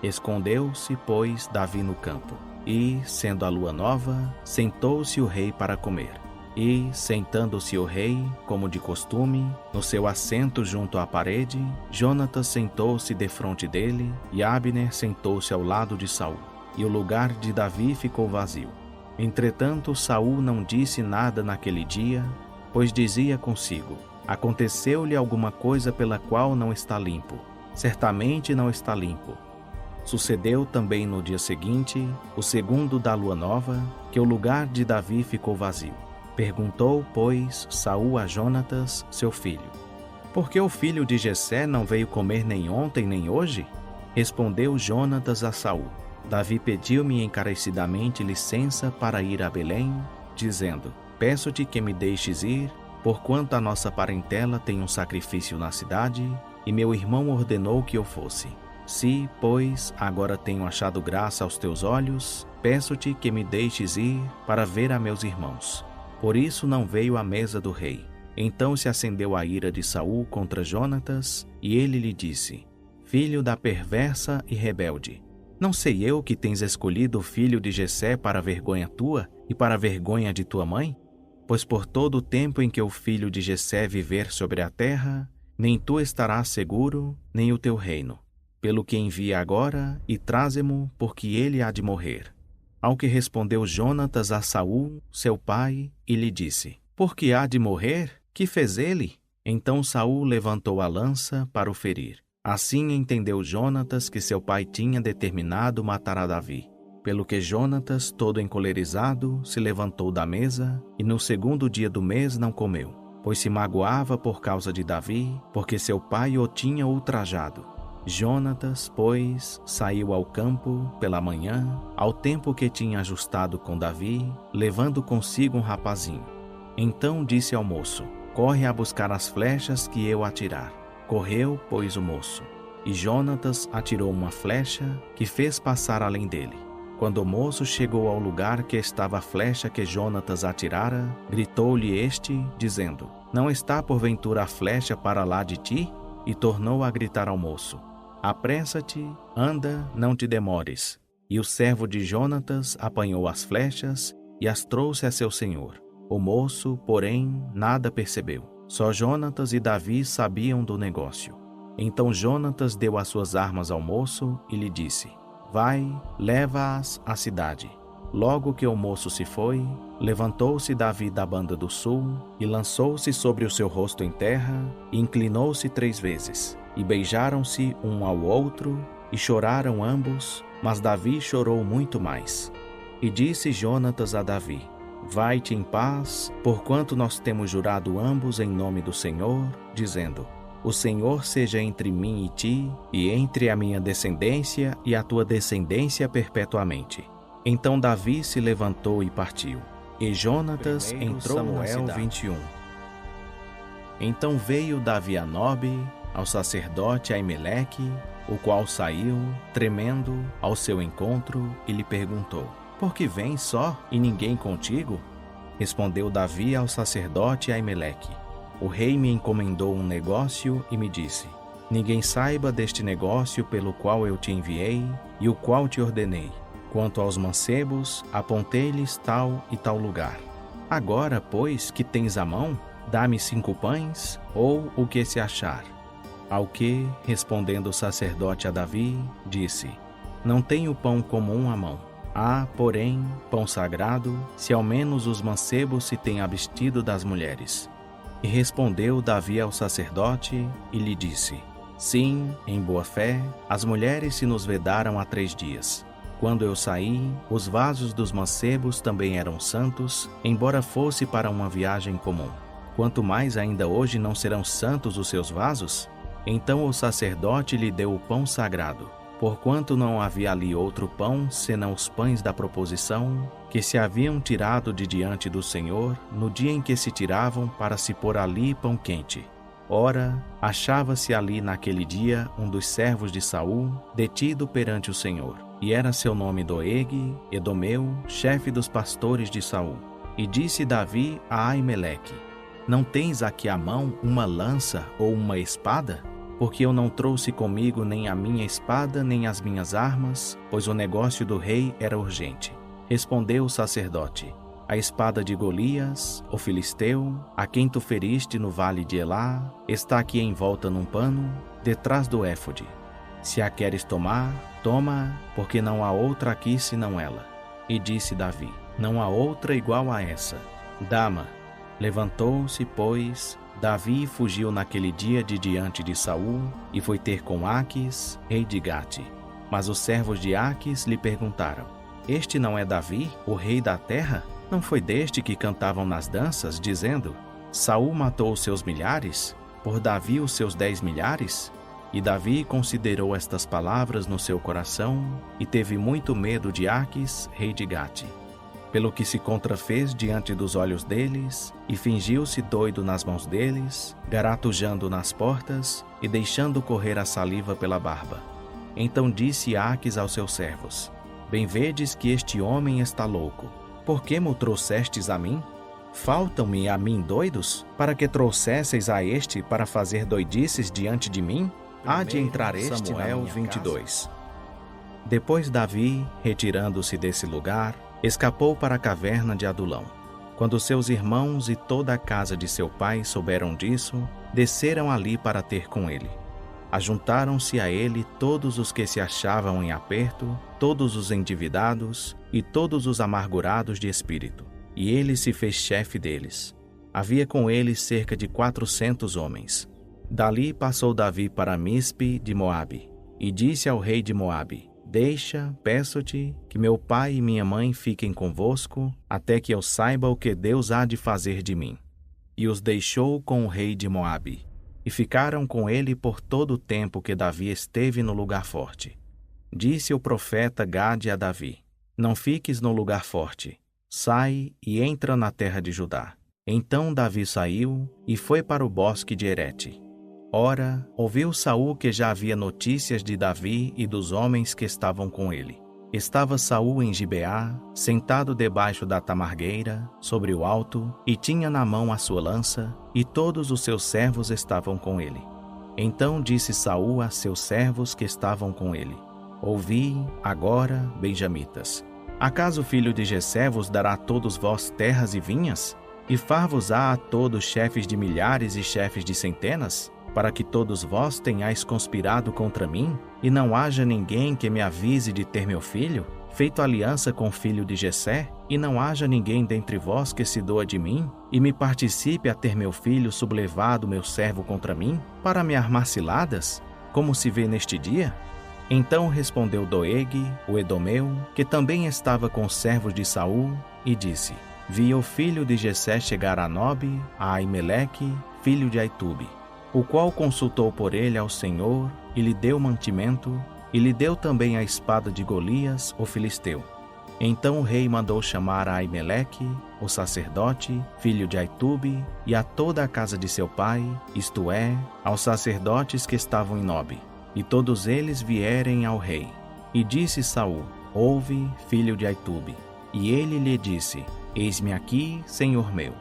Escondeu-se, pois, Davi no campo. E, sendo a lua nova, sentou-se o rei para comer. E, sentando-se o rei, como de costume, no seu assento junto à parede, Jonatas sentou-se defronte dele, e Abner sentou-se ao lado de Saul. E o lugar de Davi ficou vazio. Entretanto, Saul não disse nada naquele dia, pois dizia consigo: aconteceu-lhe alguma coisa pela qual não está limpo. Certamente não está limpo. Sucedeu também no dia seguinte, o segundo da lua nova, que o lugar de Davi ficou vazio. Perguntou, pois, Saul a Jonatas, seu filho: por que o filho de Jessé não veio comer nem ontem nem hoje? Respondeu Jonatas a Saul: Davi pediu-me encarecidamente licença para ir a Belém, dizendo: peço-te que me deixes ir, porquanto a nossa parentela tem um sacrifício na cidade, e meu irmão ordenou que eu fosse. Se, pois, agora tenho achado graça aos teus olhos, peço-te que me deixes ir para ver a meus irmãos. Por isso não veio à mesa do rei. Então se acendeu a ira de Saul contra Jonatas, e ele lhe disse: filho da perversa e rebelde, não sei eu que tens escolhido o filho de Jessé para a vergonha tua e para a vergonha de tua mãe? Pois por todo o tempo em que o filho de Jessé viver sobre a terra, nem tu estarás seguro, nem o teu reino. Pelo que envia agora e traze-mo, porque ele há de morrer. Ao que respondeu Jonatas a Saul, seu pai, e lhe disse: por que há de morrer? Que fez ele? Então Saul levantou a lança para o ferir. Assim entendeu Jonatas que seu pai tinha determinado matar a Davi. Pelo que Jonatas, todo encolerizado, se levantou da mesa, e no segundo dia do mês não comeu, pois se magoava por causa de Davi, porque seu pai o tinha ultrajado. Jonatas, pois, saiu ao campo pela manhã, ao tempo que tinha ajustado com Davi, levando consigo um rapazinho. Então disse ao moço: corre a buscar as flechas que eu atirar. Correu, pois, o moço, e Jonatas atirou uma flecha que fez passar além dele. Quando o moço chegou ao lugar que estava a flecha que Jonatas atirara, gritou-lhe este, dizendo: Não está porventura a flecha para lá de ti? E tornou a gritar ao moço: Apressa-te, anda, não te demores. E o servo de Jonatas apanhou as flechas e as trouxe a seu senhor. O moço, porém, nada percebeu. Só Jonatas e Davi sabiam do negócio. Então Jonatas deu as suas armas ao moço e lhe disse: Vai, leva-as à cidade. Logo que o moço se foi, levantou-se Davi da banda do sul e lançou-se sobre o seu rosto em terra e inclinou-se 3 vezes. E beijaram-se um ao outro e choraram ambos, mas Davi chorou muito mais. E disse Jonatas a Davi: Vai-te em paz, porquanto nós temos jurado ambos em nome do Senhor, dizendo: O Senhor seja entre mim e ti, e entre a minha descendência e a tua descendência perpetuamente. Então Davi se levantou e partiu. E Jonatas entrou na cidade. 21. Então veio Davi a Nobe, ao sacerdote Aimeleque, o qual saiu, tremendo, ao seu encontro, e lhe perguntou: Por que vens só, e ninguém contigo? Respondeu Davi ao sacerdote Aimeleque: O rei me encomendou um negócio e me disse: Ninguém saiba deste negócio pelo qual eu te enviei e o qual te ordenei. Quanto aos mancebos, apontei-lhes tal e tal lugar. Agora, pois, que tens à mão, dá-me 5 pães, ou o que se achar. Ao que, respondendo o sacerdote a Davi, disse: Não tenho pão comum à mão. Há, porém, pão sagrado, se ao menos os mancebos se têm abstido das mulheres. E respondeu Davi ao sacerdote e lhe disse: Sim, em boa fé, as mulheres se nos vedaram há 3 dias. Quando eu saí, os vasos dos mancebos também eram santos, embora fosse para uma viagem comum. Quanto mais ainda hoje não serão santos os seus vasos? Então o sacerdote lhe deu o pão sagrado, porquanto não havia ali outro pão, senão os pães da proposição, que se haviam tirado de diante do Senhor, no dia em que se tiravam para se pôr ali pão quente. Ora, achava-se ali naquele dia um dos servos de Saul, detido perante o Senhor, e era seu nome Doeg, Edomeu, chefe dos pastores de Saul. E disse Davi a Aimeleque: Não tens aqui à mão uma lança ou uma espada? Porque eu não trouxe comigo nem a minha espada nem as minhas armas, pois o negócio do rei era urgente. Respondeu o sacerdote: A espada de Golias, o filisteu, a quem tu feriste no vale de Elá, está aqui envolta num pano, detrás do éfode. Se a queres tomar, toma, porque não há outra aqui senão ela. E disse Davi: Não há outra igual a essa. Dama. Levantou-se, pois, Davi fugiu naquele dia de diante de Saul e foi ter com Aquis, rei de Gate. Mas os servos de Aquis lhe perguntaram: Este não é Davi, o rei da terra? Não foi deste que cantavam nas danças, dizendo: Saul matou os seus milhares, por Davi os seus 10 milhares? E Davi considerou estas palavras no seu coração e teve muito medo de Aquis, rei de Gate. Pelo que se contrafez diante dos olhos deles, e fingiu-se doido nas mãos deles, garatujando nas portas e deixando correr a saliva pela barba. Então disse Aquis aos seus servos: Bem vedes que este homem está louco. Por que mo trouxestes a mim? Faltam-me a mim doidos, para que trouxesseis a este para fazer doidices diante de mim? Há de entrar este na minha 22. Depois Davi, retirando-se desse lugar, escapou para a caverna de Adulão. Quando seus irmãos e toda a casa de seu pai souberam disso, desceram ali para ter com ele. Ajuntaram-se a ele todos os que se achavam em aperto, todos os endividados e todos os amargurados de espírito. E ele se fez chefe deles. Havia com ele cerca de 400 homens. Dali passou Davi para Mispe de Moabe, e disse ao rei de Moabe: Deixa, peço-te, que meu pai e minha mãe fiquem convosco, até que eu saiba o que Deus há de fazer de mim. E os deixou com o rei de Moabe, e ficaram com ele por todo o tempo que Davi esteve no lugar forte. Disse o profeta Gade a Davi: Não fiques no lugar forte, sai e entra na terra de Judá. Então Davi saiu e foi para o bosque de Herete. Ora, ouviu Saul que já havia notícias de Davi e dos homens que estavam com ele. estava Saul em Gibeá, sentado debaixo da tamargueira, sobre o alto, e tinha na mão a sua lança, e todos os seus servos estavam com ele. Então disse Saul a seus servos que estavam com ele: Ouvi, agora, benjamitas. Acaso o filho de Jessé vos dará a todos vós terras e vinhas? E far-vos-á a todos chefes de milhares e chefes de centenas? Para que todos vós tenhais conspirado contra mim, e não haja ninguém que me avise de ter meu filho, feito aliança com o filho de Jessé, e não haja ninguém dentre vós que se doa de mim, e me participe a ter meu filho sublevado meu servo contra mim, para me armar ciladas, como se vê neste dia? Então respondeu Doeg, o edomeu, que também estava com os servos de Saul, e disse: Vi o filho de Jessé chegar a Nobe, a Aimeleque, filho de Aitube, o qual consultou por ele ao Senhor, e lhe deu mantimento, e lhe deu também a espada de Golias, o filisteu. Então o rei mandou chamar a Aimeleque, o sacerdote, filho de Aitube, e a toda a casa de seu pai, isto é, aos sacerdotes que estavam em Nobe, e todos eles vierem ao rei. E disse Saul: Ouve, filho de Aitube. E ele lhe disse: Eis-me aqui, senhor meu.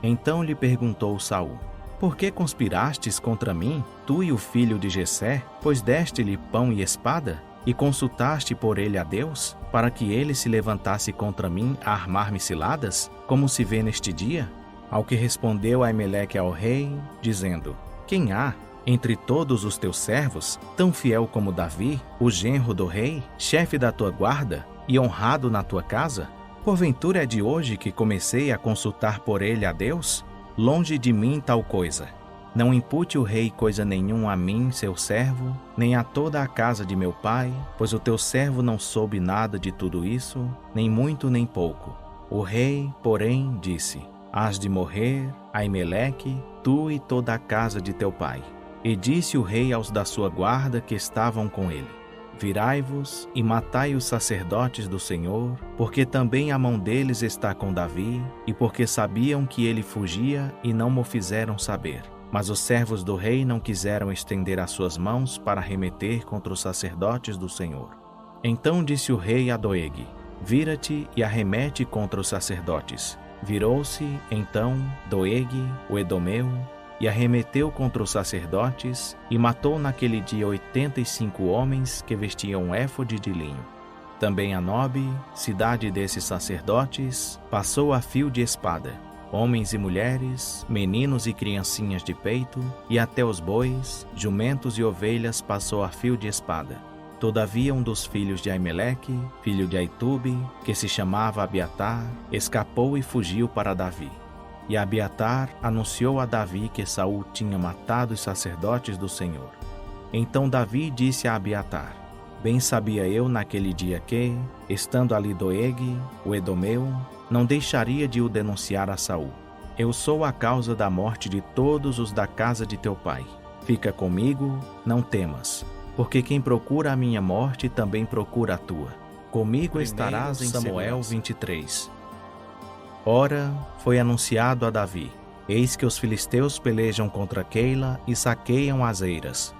Então lhe perguntou Saul: Por que conspirastes contra mim, tu e o filho de Jessé, pois deste-lhe pão e espada? E consultaste por ele a Deus, para que ele se levantasse contra mim a armar-me ciladas, como se vê neste dia? Ao que respondeu Aimeleque ao rei, dizendo: Quem há, entre todos os teus servos, tão fiel como Davi, o genro do rei, chefe da tua guarda, e honrado na tua casa? Porventura é de hoje que comecei a consultar por ele a Deus? Longe de mim tal coisa. Não impute o rei coisa nenhuma a mim, seu servo, nem a toda a casa de meu pai, pois o teu servo não soube nada de tudo isso, nem muito nem pouco. O rei, porém, disse: Hás de morrer, Aimeleque, tu e toda a casa de teu pai. E disse o rei aos da sua guarda que estavam com ele: Virai-vos e matai os sacerdotes do Senhor, porque também a mão deles está com Davi, e porque sabiam que ele fugia e não mo fizeram saber. Mas os servos do rei não quiseram estender as suas mãos para remeter contra os sacerdotes do Senhor. Então disse o rei a Doeg: Vira-te e arremete contra os sacerdotes. Virou-se, então, Doeg, o edomeu, e arremeteu contra os sacerdotes, e matou naquele dia 85 homens que vestiam um éfode de linho. Também a Nobe, cidade desses sacerdotes, passou a fio de espada, homens e mulheres, meninos e criancinhas de peito, e até os bois, jumentos e ovelhas passou a fio de espada. Todavia um dos filhos de Aimeleque, filho de Aitube, que se chamava Abiatar, escapou e fugiu para Davi. E Abiatar anunciou a Davi que Saul tinha matado os sacerdotes do Senhor. Então Davi disse a Abiatar: Bem sabia eu naquele dia que, estando ali Doeg, o edomeu, não deixaria de o denunciar a Saul. Eu sou a causa da morte de todos os da casa de teu pai. Fica comigo, não temas, porque quem procura a minha morte também procura a tua. Comigo estarás em Samuel 23. Ora, foi anunciado a Davi: Eis que os filisteus pelejam contra Keila e saqueiam as eiras.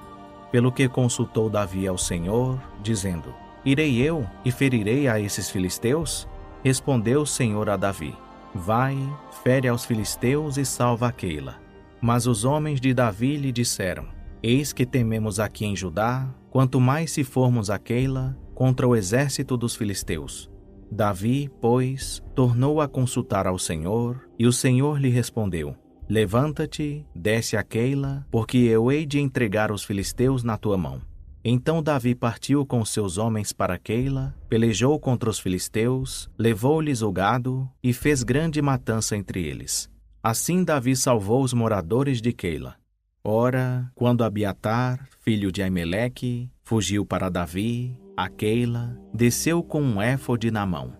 Pelo que consultou Davi ao Senhor, dizendo: Irei eu e ferirei a esses filisteus? Respondeu o Senhor a Davi: Vai, fere aos filisteus e salva a Keila. Mas os homens de Davi lhe disseram: Eis que tememos aqui em Judá, quanto mais se formos a Keila, contra o exército dos filisteus. Davi, pois, tornou a consultar ao Senhor, e o Senhor lhe respondeu: Levanta-te, desce a Keila, porque eu hei de entregar os filisteus na tua mão. Então Davi partiu com seus homens para Keila, pelejou contra os filisteus, levou-lhes o gado e fez grande matança entre eles. Assim Davi salvou os moradores de Keila. Ora, quando Abiatar, filho de Aimeleque, fugiu para Davi, a Keila, desceu com um éfode na mão.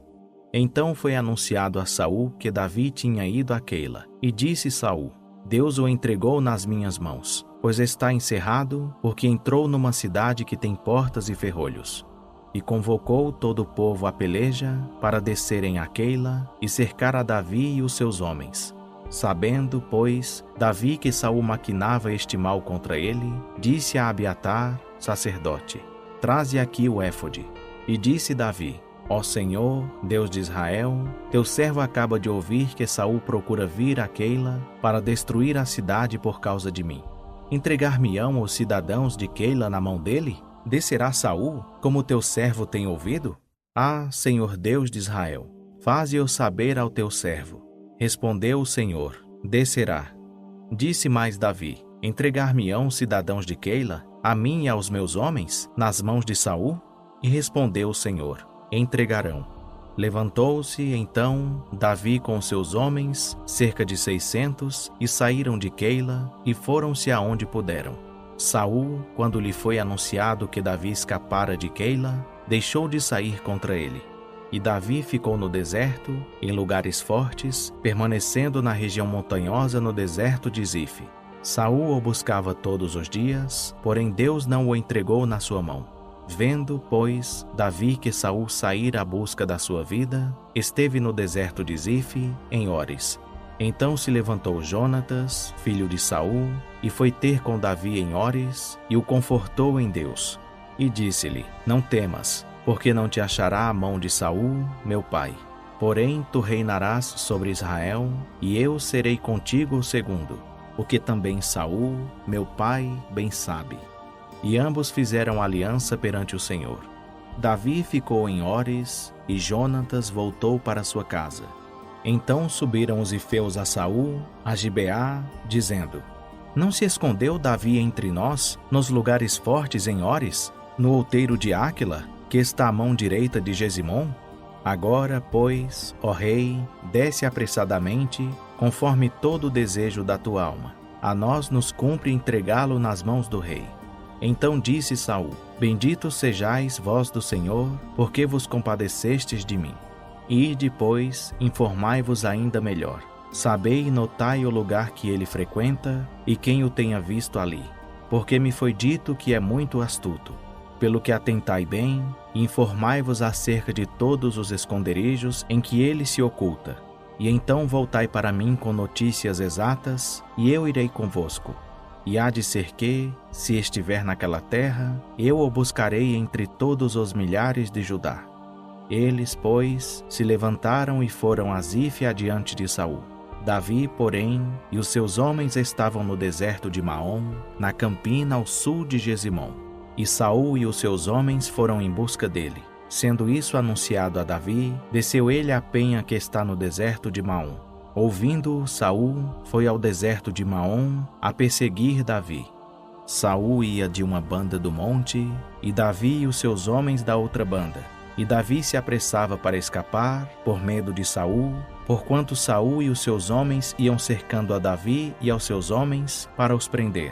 Então foi anunciado a Saul que Davi tinha ido a Keila, e disse Saul: Deus o entregou nas minhas mãos, pois está encerrado, porque entrou numa cidade que tem portas e ferrolhos. E convocou todo o povo à peleja para descerem a Keila e cercar a Davi e os seus homens. Sabendo, pois, Davi que Saul maquinava este mal contra ele, disse a Abiatar, sacerdote: Traze aqui o éfode. E disse Davi: Ó Senhor, Deus de Israel, teu servo acaba de ouvir que Saul procura vir a Keila para destruir a cidade por causa de mim. Entregar-me-ão os cidadãos de Keila na mão dele? Descerá Saul, como teu servo tem ouvido? Ah, Senhor Deus de Israel, faze-o saber ao teu servo. Respondeu o Senhor: descerá. Disse mais Davi: entregar-me-ão os cidadãos de Keila, a mim e aos meus homens, nas mãos de Saul? E respondeu o Senhor: entregarão. Levantou-se, então, Davi com seus homens, cerca de 600, e saíram de Keila, e foram-se aonde puderam. Saul, quando lhe foi anunciado que Davi escapara de Keila, deixou de sair contra ele. E Davi ficou no deserto, em lugares fortes, permanecendo na região montanhosa no deserto de Zife. Saul o buscava todos os dias, porém Deus não o entregou na sua mão. Vendo, pois, Davi que Saul saíra à busca da sua vida, esteve no deserto de Zife, em Ores. Então se levantou Jonatas, filho de Saul, e foi ter com Davi em Ores, e o confortou em Deus. E disse-lhe: não temas, porque não te achará a mão de Saul, meu pai. Porém tu reinarás sobre Israel, e eu serei contigo o segundo, o que também Saul, meu pai, bem sabe. E ambos fizeram aliança perante o Senhor. Davi ficou em Ores, e Jonatas voltou para sua casa. Então subiram os ifeus a Saul, a Gibeá, dizendo: não se escondeu Davi entre nós, nos lugares fortes em Ores, no outeiro de Áquila, que está à mão direita de Gesimom? Agora, pois, ó rei, desce apressadamente, conforme todo o desejo da tua alma. A nós nos cumpre entregá-lo nas mãos do rei. Então disse Saul: bendito sejais vós do Senhor, porque vos compadecestes de mim. E depois informai-vos ainda melhor. Sabei e notai o lugar que ele frequenta, e quem o tenha visto ali. Porque me foi dito que é muito astuto. Pelo que atentai bem, e informai-vos acerca de todos os esconderijos em que ele se oculta. E então voltai para mim com notícias exatas, e eu irei convosco. E há de ser que, se estiver naquela terra, eu o buscarei entre todos os milhares de Judá. Eles, pois, se levantaram e foram a Zife adiante de Saul. Davi, porém, e os seus homens estavam no deserto de Maom, na campina ao sul de Gesimom. E Saul e os seus homens foram em busca dele. Sendo isso anunciado a Davi, desceu ele à penha que está no deserto de Maom. Ouvindo-o, Saul foi ao deserto de Maom a perseguir Davi. Saul ia de uma banda do monte, e Davi e os seus homens da outra banda. E Davi se apressava para escapar, por medo de Saul, porquanto Saul e os seus homens iam cercando a Davi e aos seus homens para os prender.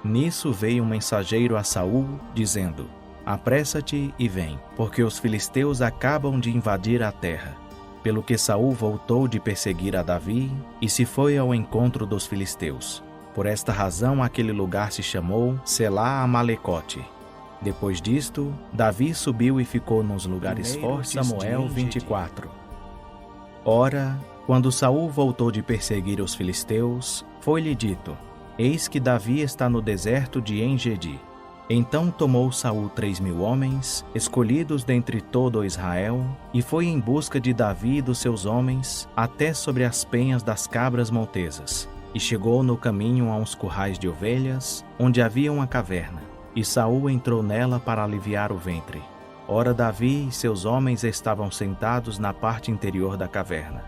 Nisso veio um mensageiro a Saul, dizendo: apressa-te e vem, porque os filisteus acabam de invadir a terra. Pelo que Saul voltou de perseguir a Davi e se foi ao encontro dos filisteus. Por esta razão aquele lugar se chamou Selá-Amalecote. Depois disto, Davi subiu e ficou nos lugares fortes. Samuel 24. Ora, quando Saul voltou de perseguir os filisteus, foi-lhe dito: eis que Davi está no deserto de En-Gedi. Então tomou Saul 3.000 homens, escolhidos dentre todo Israel, e foi em busca de Davi e dos seus homens, até sobre as penhas das cabras montesas. E chegou no caminho a uns currais de ovelhas, onde havia uma caverna. E Saul entrou nela para aliviar o ventre. Ora, Davi e seus homens estavam sentados na parte interior da caverna.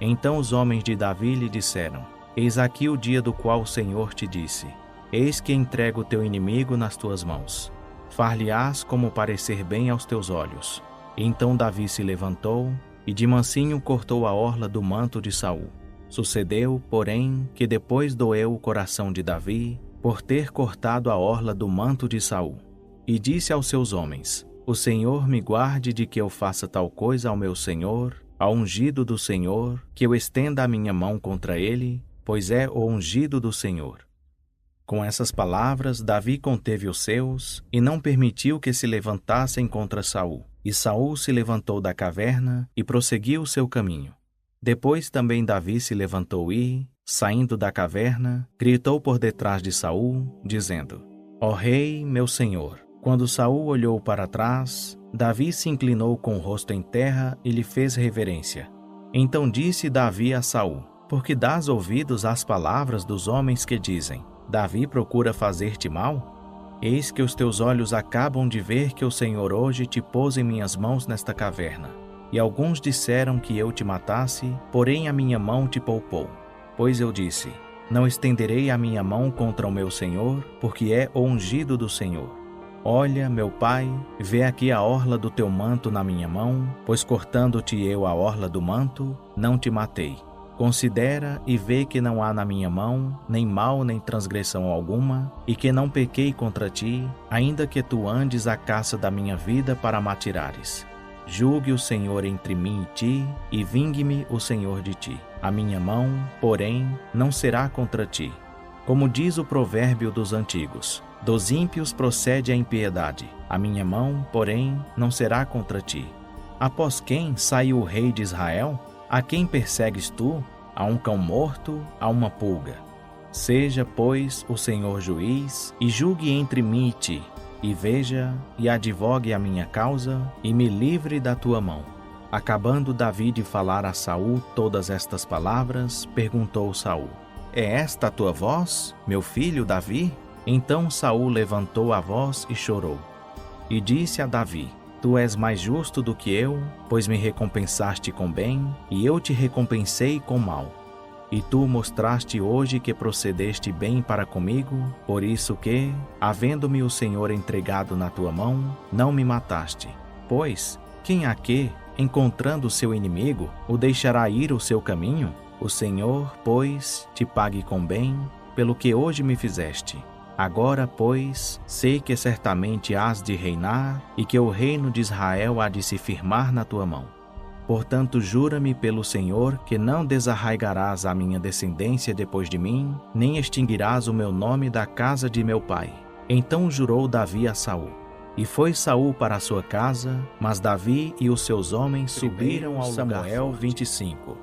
Então os homens de Davi lhe disseram: eis aqui o dia do qual o Senhor te disse: eis que entrego o teu inimigo nas tuas mãos. Far-lhe-ás como parecer bem aos teus olhos. Então Davi se levantou e de mansinho cortou a orla do manto de Saul. Sucedeu, porém, que depois doeu o coração de Davi por ter cortado a orla do manto de Saul. E disse aos seus homens: o Senhor me guarde de que eu faça tal coisa ao meu senhor, ao ungido do Senhor, que eu estenda a minha mão contra ele, pois é o ungido do Senhor. Com essas palavras, Davi conteve os seus, e não permitiu que se levantassem contra Saul. E Saul se levantou da caverna e prosseguiu o seu caminho. Depois também Davi se levantou e, saindo da caverna, gritou por detrás de Saul, dizendo: ó rei, meu senhor. Quando Saul olhou para trás, Davi se inclinou com o rosto em terra e lhe fez reverência. Então disse Davi a Saul: Por que dás ouvidos às palavras dos homens que dizem: Davi procura fazer-te mal? Eis que os teus olhos acabam de ver que o Senhor hoje te pôs em minhas mãos nesta caverna. E alguns disseram que eu te matasse, porém a minha mão te poupou. Pois eu disse: Não estenderei a minha mão contra o meu Senhor, porque é o ungido do Senhor. Olha, meu pai, vê aqui a orla do teu manto na minha mão, pois cortando-te eu a orla do manto, não te matei. Considera e vê que não há na minha mão nem mal nem transgressão alguma, e que não pequei contra ti, ainda que tu andes à caça da minha vida para me atirares. Julgue o Senhor entre mim e ti, e vingue-me o Senhor de ti. A minha mão, porém, não será contra ti. Como diz o provérbio dos antigos: dos ímpios procede a impiedade. A minha mão, porém, não será contra ti. Após quem saiu o rei de Israel? A quem persegues tu? A um cão morto, a uma pulga. Seja, pois, o Senhor juiz, e julgue entre mim e ti, e veja, e advogue a minha causa, e me livre da tua mão. Acabando Davi de falar a Saul todas estas palavras, perguntou Saul: É esta a tua voz, meu filho Davi? Então Saul levantou a voz e chorou. E disse a Davi: Tu és mais justo do que eu, pois me recompensaste com bem, e eu te recompensei com mal. E tu mostraste hoje que procedeste bem para comigo, por isso que, havendo-me o Senhor entregado na tua mão, não me mataste. Pois, quem há que, encontrando o seu inimigo, o deixará ir o seu caminho? O Senhor, pois, te pague com bem, pelo que hoje me fizeste. Agora, pois, sei que certamente hás de reinar, e que o reino de Israel há de se firmar na tua mão. Portanto, jura-me pelo Senhor que não desarraigarás a minha descendência depois de mim, nem extinguirás o meu nome da casa de meu pai. Então jurou Davi a Saul. E foi Saul para a sua casa, mas Davi e os seus homens subiram ao Samuel 25.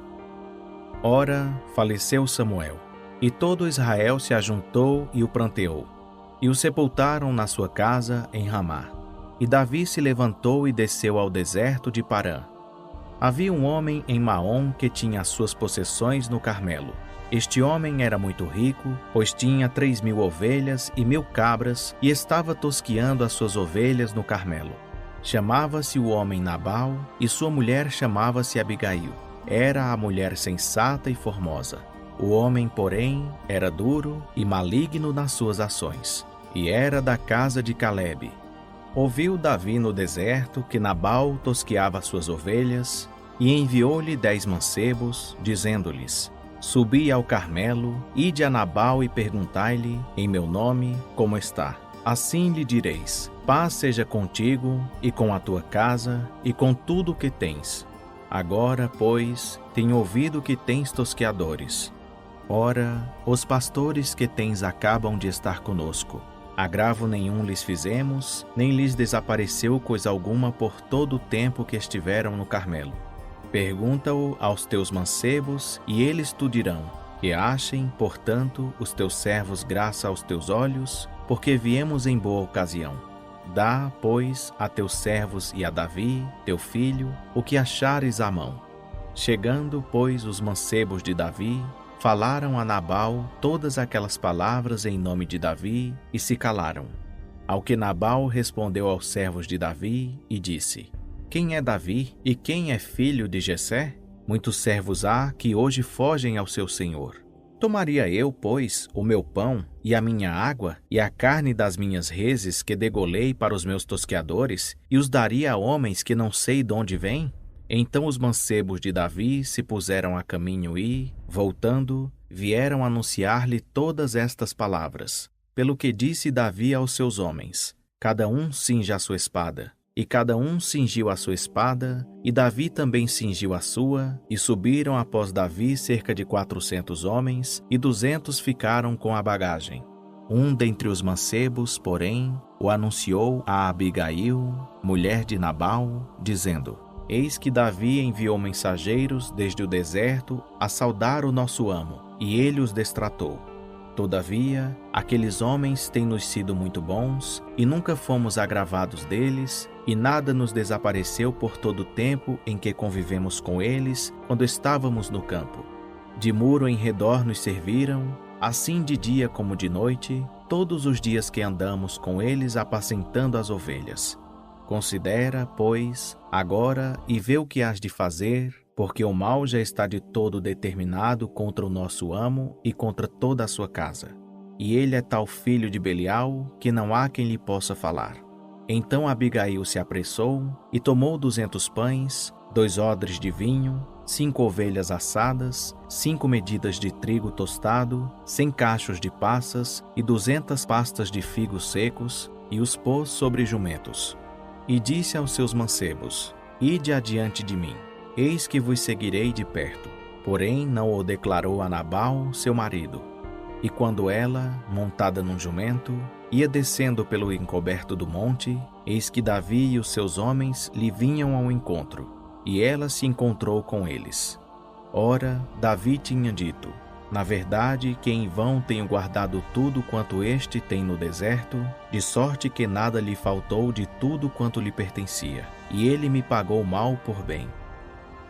Ora, faleceu Samuel. E todo Israel se ajuntou e o pranteou, e o sepultaram na sua casa em Ramá. E Davi se levantou e desceu ao deserto de Parã. Havia um homem em Maom que tinha as suas possessões no Carmelo. Este homem era muito rico, pois tinha 3.000 ovelhas e 1.000 cabras, e estava tosqueando as suas ovelhas no Carmelo. Chamava-se o homem Nabal, e sua mulher chamava-se Abigail. Era a mulher sensata e formosa. O homem, porém, era duro e maligno nas suas ações, e era da casa de Calebe. Ouviu Davi no deserto que Nabal tosqueava suas ovelhas, e enviou-lhe 10 mancebos, dizendo-lhes: Subi ao Carmelo, ide a Nabal e perguntai-lhe, em meu nome, como está. Assim lhe direis: Paz seja contigo, e com a tua casa, e com tudo o que tens. Agora, pois, tenho ouvido que tens tosqueadores. Ora, os pastores que tens acabam de estar conosco. Agravo nenhum lhes fizemos, nem lhes desapareceu coisa alguma por todo o tempo que estiveram no Carmelo. Pergunta-o aos teus mancebos, e eles te dirão: que achem, portanto, os teus servos graça aos teus olhos, porque viemos em boa ocasião. Dá, pois, a teus servos e a Davi, teu filho, o que achares à mão. Chegando, pois, os mancebos de Davi, falaram a Nabal todas aquelas palavras em nome de Davi e se calaram. Ao que Nabal respondeu aos servos de Davi e disse: Quem é Davi e quem é filho de Jessé? Muitos servos há que hoje fogem ao seu senhor. Tomaria eu, pois, o meu pão e a minha água e a carne das minhas reses que degolei para os meus tosqueadores e os daria a homens que não sei de onde vêm? Então os mancebos de Davi se puseram a caminho e, voltando, vieram anunciar-lhe todas estas palavras. Pelo que disse Davi aos seus homens: Cada um cinja a sua espada. E cada um cingiu a sua espada, e Davi também cingiu a sua, e subiram após Davi cerca de 400 homens, e 200 ficaram com a bagagem. Um dentre os mancebos, porém, o anunciou a Abigail, mulher de Nabal, dizendo: Eis que Davi enviou mensageiros desde o deserto a saudar o nosso amo, e ele os destratou. Todavia, aqueles homens têm nos sido muito bons, e nunca fomos agravados deles, e nada nos desapareceu por todo o tempo em que convivemos com eles quando estávamos no campo. De muro em redor nos serviram, assim de dia como de noite, todos os dias que andamos com eles apacentando as ovelhas. Considera, pois, agora e vê o que hás de fazer, porque o mal já está de todo determinado contra o nosso amo e contra toda a sua casa. E ele é tal filho de Belial que não há quem lhe possa falar. Então Abigail se apressou e tomou 200 pães, 2 odres de vinho, 5 ovelhas assadas, 5 medidas de trigo tostado, 100 cachos de passas e 200 pastas de figos secos, e os pôs sobre jumentos. E disse aos seus mancebos: Ide adiante de mim, eis que vos seguirei de perto. Porém não o declarou a Nabal, seu marido. E quando ela, montada num jumento, ia descendo pelo encoberto do monte, eis que Davi e os seus homens lhe vinham ao encontro, e ela se encontrou com eles. Ora, Davi tinha dito: Na verdade que em vão tenho guardado tudo quanto este tem no deserto, de sorte que nada lhe faltou de tudo quanto lhe pertencia, e ele me pagou mal por bem.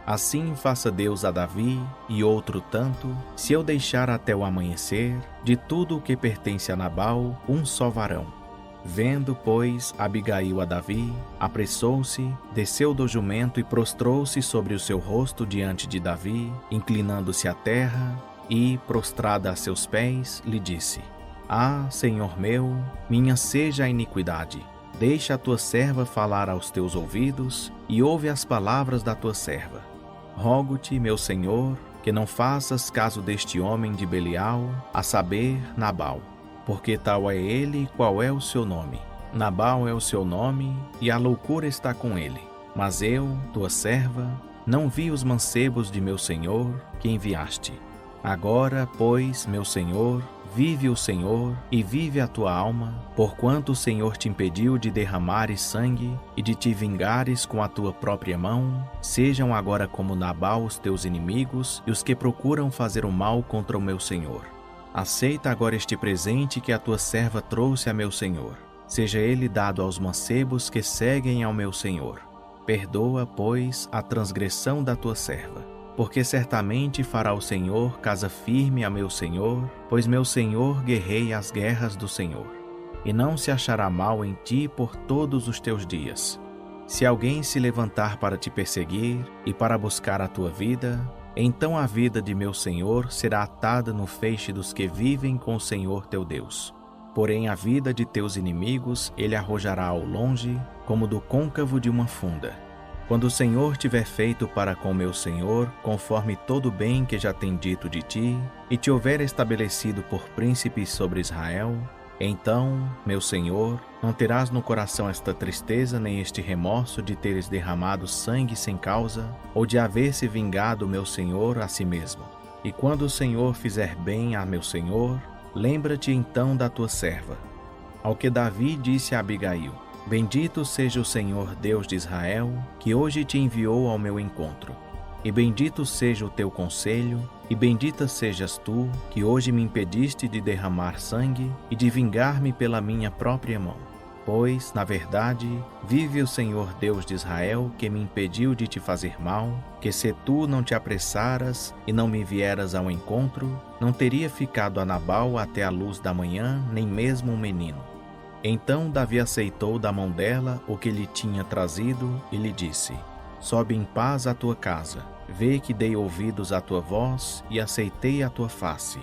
Assim faça Deus a Davi e outro tanto, se eu deixar até o amanhecer, de tudo o que pertence a Nabal, um só varão. Vendo, pois, Abigail a Davi, apressou-se, desceu do jumento e prostrou-se sobre o seu rosto diante de Davi, inclinando-se à terra, e, prostrada a seus pés, lhe disse: Ah, Senhor meu, minha seja a iniquidade. Deixa a tua serva falar aos teus ouvidos, e ouve as palavras da tua serva. Rogo-te, meu Senhor, que não faças caso deste homem de Belial, a saber, Nabal, porque tal é ele qual é o seu nome. Nabal é o seu nome, e a loucura está com ele. Mas eu, tua serva, não vi os mancebos de meu Senhor, que enviaste. Agora, pois, meu Senhor, vive o Senhor e vive a tua alma, porquanto o Senhor te impediu de derramares sangue e de te vingares com a tua própria mão, sejam agora como Nabal os teus inimigos e os que procuram fazer o mal contra o meu Senhor. Aceita agora este presente que a tua serva trouxe a meu Senhor. Seja ele dado aos mancebos que seguem ao meu Senhor. Perdoa, pois, a transgressão da tua serva. Porque certamente fará o Senhor casa firme a meu Senhor, pois meu Senhor guerreia as guerras do Senhor. E não se achará mal em ti por todos os teus dias. Se alguém se levantar para te perseguir e para buscar a tua vida, então a vida de meu Senhor será atada no feixe dos que vivem com o Senhor teu Deus. Porém a vida de teus inimigos ele arrojará ao longe, como do côncavo de uma funda. Quando o Senhor tiver feito para com meu Senhor, conforme todo o bem que já tem dito de ti, e te houver estabelecido por príncipe sobre Israel, então, meu Senhor, não terás no coração esta tristeza nem este remorso de teres derramado sangue sem causa, ou de haver se vingado meu Senhor a si mesmo. E quando o Senhor fizer bem a meu Senhor, lembra-te então da tua serva. Ao que Davi disse a Abigail: Bendito seja o Senhor Deus de Israel, que hoje te enviou ao meu encontro. E bendito seja o teu conselho, e bendita sejas tu, que hoje me impediste de derramar sangue e de vingar-me pela minha própria mão. Pois, na verdade, vive o Senhor Deus de Israel, que me impediu de te fazer mal, que se tu não te apressaras e não me vieras ao encontro, não teria ficado a Nabal até a luz da manhã, nem mesmo um menino. Então Davi aceitou da mão dela o que lhe tinha trazido e lhe disse: Sobe em paz à tua casa, vê que dei ouvidos à tua voz e aceitei a tua face.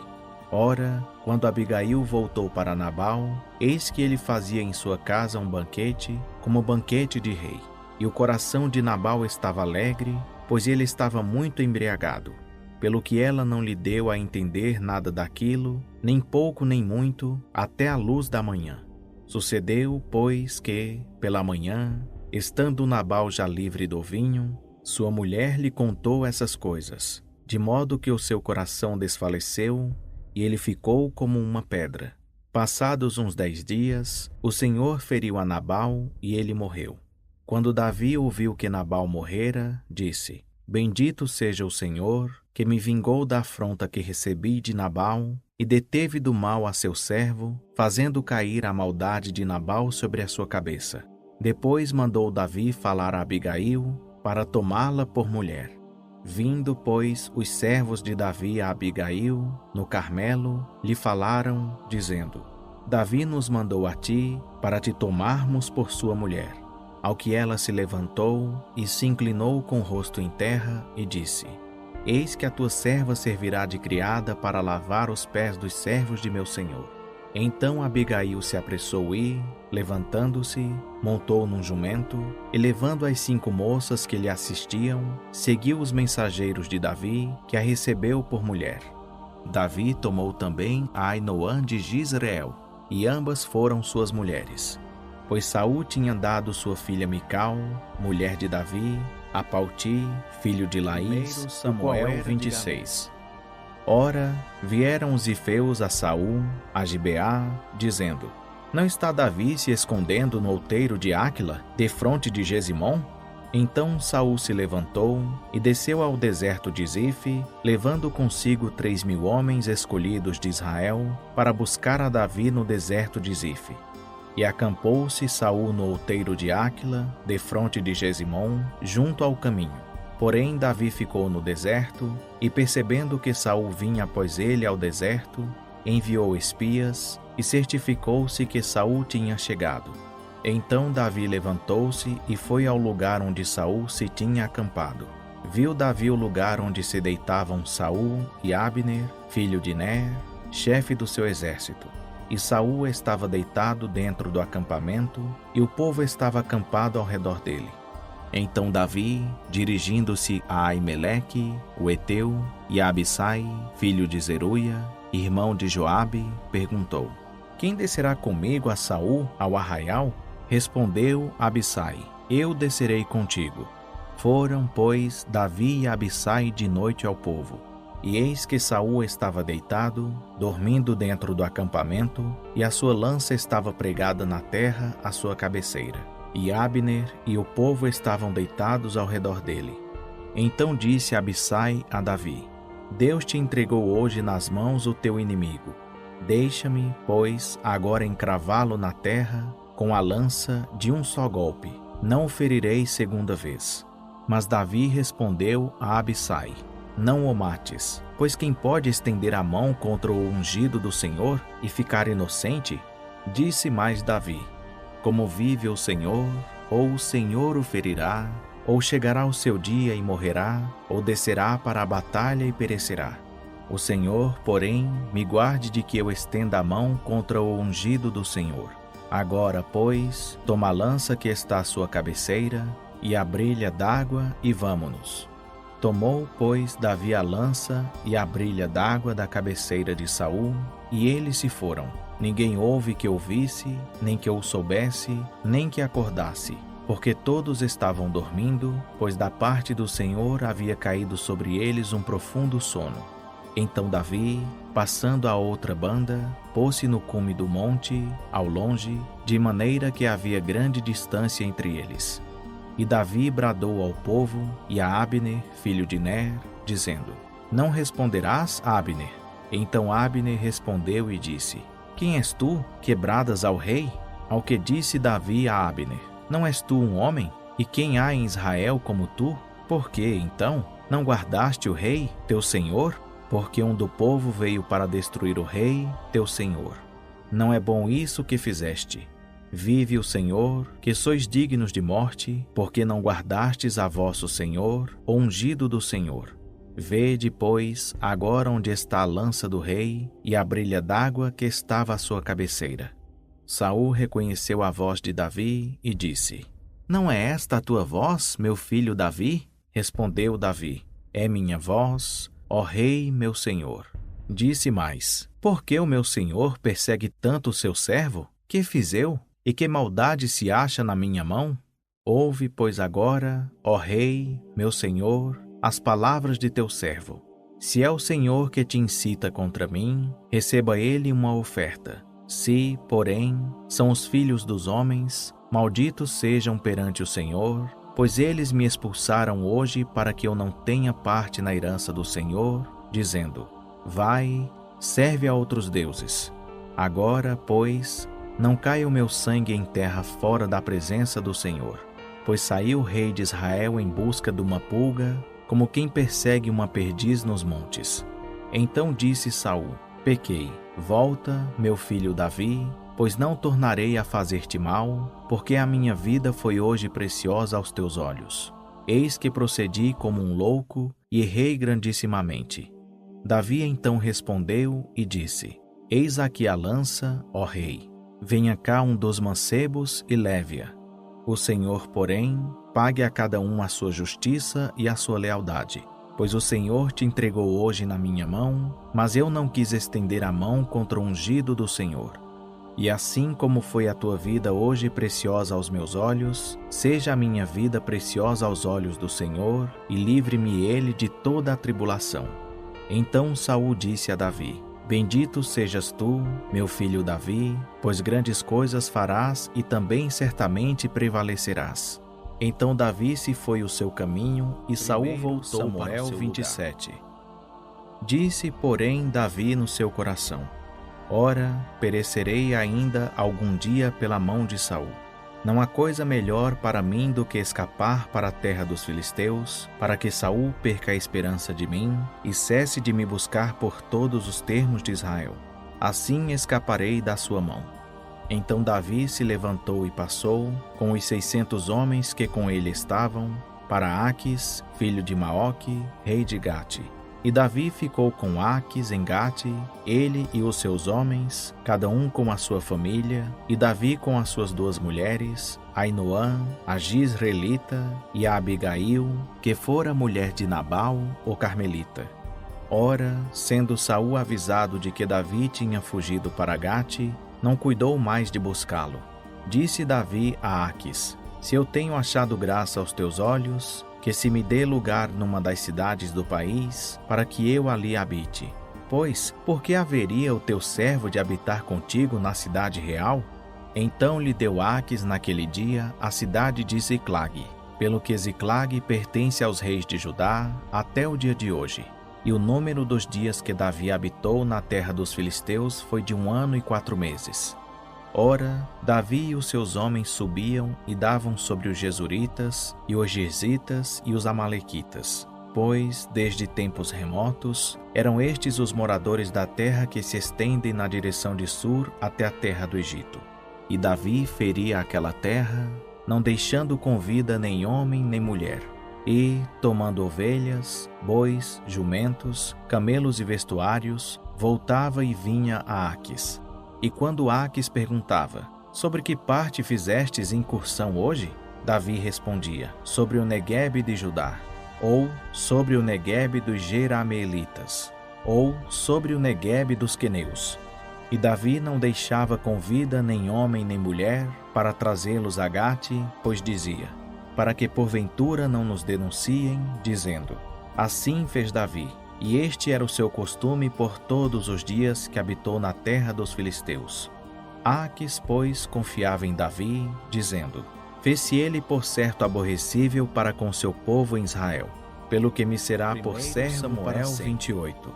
Ora, quando Abigail voltou para Nabal, eis que ele fazia em sua casa um banquete, como banquete de rei. E o coração de Nabal estava alegre, pois ele estava muito embriagado, pelo que ela não lhe deu a entender nada daquilo, nem pouco nem muito, até a luz da manhã. Sucedeu, pois, que, pela manhã, estando Nabal já livre do vinho, sua mulher lhe contou essas coisas, de modo que o seu coração desfaleceu, e ele ficou como uma pedra. Passados uns 10 dias, o Senhor feriu a Nabal, e ele morreu. Quando Davi ouviu que Nabal morrera, disse: Bendito seja o Senhor, que me vingou da afronta que recebi de Nabal, e deteve do mal a seu servo, fazendo cair a maldade de Nabal sobre a sua cabeça. Depois mandou Davi falar a Abigail para tomá-la por mulher. Vindo, pois, os servos de Davi a Abigail, no Carmelo, lhe falaram, dizendo: Davi nos mandou a ti para te tomarmos por sua mulher. Ao que ela se levantou e se inclinou com o rosto em terra e disse: Eis que a tua serva servirá de criada para lavar os pés dos servos de meu senhor. Então Abigail se apressou e, levantando-se, montou num jumento e, levando as 5 moças que lhe assistiam, seguiu os mensageiros de Davi, que a recebeu por mulher. Davi tomou também a Ainoã de Jizreel, e ambas foram suas mulheres. Pois Saul tinha dado sua filha Mical, mulher de Davi, a Palti, filho de Laís, Samuel 26. Ora, vieram os ifeus a Saul, a Gibeá, dizendo: Não está Davi se escondendo no outeiro de Áquila, defronte de Gesimom? Então Saul se levantou e desceu ao deserto de Zife, levando consigo 3.000 homens escolhidos de Israel, para buscar a Davi no deserto de Zife. E acampou-se Saul no outeiro de Áquila, defronte de Gesimom, junto ao caminho. Porém Davi ficou no deserto, e percebendo que Saul vinha após ele ao deserto, enviou espias, e certificou-se que Saul tinha chegado. Então Davi levantou-se e foi ao lugar onde Saul se tinha acampado. Viu Davi o lugar onde se deitavam Saul e Abner, filho de Ner, chefe do seu exército. E Saul estava deitado dentro do acampamento, e o povo estava acampado ao redor dele. Então Davi, dirigindo-se a Aimeleque, o Eteu, e a Abissai, filho de Zeruia, irmão de Joabe, perguntou: Quem descerá comigo a Saul ao arraial? Respondeu Abissai: Eu descerei contigo. Foram, pois, Davi e Abissai de noite ao povo. E eis que Saul estava deitado, dormindo dentro do acampamento, e a sua lança estava pregada na terra à sua cabeceira. E Abner e o povo estavam deitados ao redor dele. Então disse Abissai a Davi: Deus te entregou hoje nas mãos o teu inimigo. Deixa-me, pois, agora encravá-lo na terra com a lança de um só golpe. Não o ferirei segunda vez. Mas Davi respondeu a Abissai: Não o mates, pois quem pode estender a mão contra o ungido do Senhor e ficar inocente? Disse mais Davi: Como vive o Senhor, ou o Senhor o ferirá, ou chegará o seu dia e morrerá, ou descerá para a batalha e perecerá. O Senhor, porém, me guarde de que eu estenda a mão contra o ungido do Senhor. Agora, pois, toma a lança que está à sua cabeceira, e a brilha d'água, e vamo-nos. Tomou, pois, Davi a lança e a brilha d'água da cabeceira de Saul, e eles se foram. Ninguém houve que ouvisse, nem que o soubesse, nem que acordasse, porque todos estavam dormindo, pois da parte do Senhor havia caído sobre eles um profundo sono. Então Davi, passando a outra banda, pôs-se no cume do monte, ao longe, de maneira que havia grande distância entre eles. E Davi bradou ao povo e a Abner, filho de Ner, dizendo: Não responderás, Abner? Então Abner respondeu e disse: Quem és tu, que bradas ao rei? Ao que disse Davi a Abner: Não és tu um homem? E quem há em Israel como tu? Por que, então, não guardaste o rei, teu senhor? Porque um do povo veio para destruir o rei, teu senhor. Não é bom isso que fizeste. Vive o Senhor, que sois dignos de morte, porque não guardastes a vosso Senhor, o ungido do Senhor. Vede, pois, agora onde está a lança do rei e a brilha d'água que estava à sua cabeceira. Saul reconheceu a voz de Davi e disse: Não é esta a tua voz, meu filho Davi? Respondeu Davi: É minha voz, ó rei, meu senhor. Disse mais: Por que o meu senhor persegue tanto o seu servo? Que fiz eu? E que maldade se acha na minha mão? Ouve, pois, agora, ó rei, meu senhor, as palavras de teu servo. Se é o Senhor que te incita contra mim, receba ele uma oferta. Se, porém, são os filhos dos homens, malditos sejam perante o Senhor, pois eles me expulsaram hoje para que eu não tenha parte na herança do Senhor, dizendo: Vai, serve a outros deuses. Agora, pois, não caia o meu sangue em terra fora da presença do Senhor. Pois saiu o rei de Israel em busca de uma pulga, como quem persegue uma perdiz nos montes. Então disse Saul: Pequei, volta, meu filho Davi, pois não tornarei a fazer-te mal, porque a minha vida foi hoje preciosa aos teus olhos. Eis que procedi como um louco e errei grandissimamente. Davi então respondeu e disse: Eis aqui a lança, ó rei. Venha cá um dos mancebos e leve-a. O Senhor, porém, pague a cada um a sua justiça e a sua lealdade. Pois o Senhor te entregou hoje na minha mão, mas eu não quis estender a mão contra o ungido do Senhor. E assim como foi a tua vida hoje preciosa aos meus olhos, seja a minha vida preciosa aos olhos do Senhor, e livre-me ele de toda a tribulação. Então Saul disse a Davi: Bendito sejas tu, meu filho Davi, pois grandes coisas farás e também certamente prevalecerás. Então Davi se foi o seu caminho e Saul voltou para o seu 27. Disse, porém, Davi no seu coração: Ora, perecerei ainda algum dia pela mão de Saul. Não há coisa melhor para mim do que escapar para a terra dos filisteus, para que Saul perca a esperança de mim e cesse de me buscar por todos os termos de Israel. Assim escaparei da sua mão. Então Davi se levantou e passou, com os 600 homens que com ele estavam, para Aquis, filho de Maoque, rei de Gate. E Davi ficou com Aquis em Gate, ele e os seus homens, cada um com a sua família, e Davi com as suas 2 mulheres, Ainoã, a Gisrelita, e a Abigail, que fora mulher de Nabal, o Carmelita. Ora, sendo Saul avisado de que Davi tinha fugido para Gate, não cuidou mais de buscá-lo. Disse Davi a Aquis: Se eu tenho achado graça aos teus olhos, que se me dê lugar numa das cidades do país, para que eu ali habite. Pois, por que haveria o teu servo de habitar contigo na cidade real? Então lhe deu Aquis naquele dia a cidade de Ziclag, pelo que Ziclag pertence aos reis de Judá até o dia de hoje. E o número dos dias que Davi habitou na terra dos filisteus foi de 1 ano e 4 meses. Ora, Davi e os seus homens subiam e davam sobre os Gesuritas, e os Gerzitas e os Amalequitas, pois, desde tempos remotos, eram estes os moradores da terra que se estendem na direção de Sur até a terra do Egito. E Davi feria aquela terra, não deixando com vida nem homem nem mulher. E, tomando ovelhas, bois, jumentos, camelos e vestuários, voltava e vinha a Aquis. E quando Aquis perguntava: Sobre que parte fizestes incursão hoje? Davi respondia: Sobre o Neguebe de Judá, ou sobre o Neguebe dos Jerameelitas, ou sobre o Neguebe dos queneus. E Davi não deixava com vida nem homem nem mulher para trazê-los a Gate, pois dizia: Para que porventura não nos denunciem, dizendo: Assim fez Davi. E este era o seu costume por todos os dias que habitou na terra dos filisteus. Aquis, pois, confiava em Davi, dizendo: Fez-se ele por certo aborrecível para com seu povo em Israel, pelo que me será por servo para sempre. 28.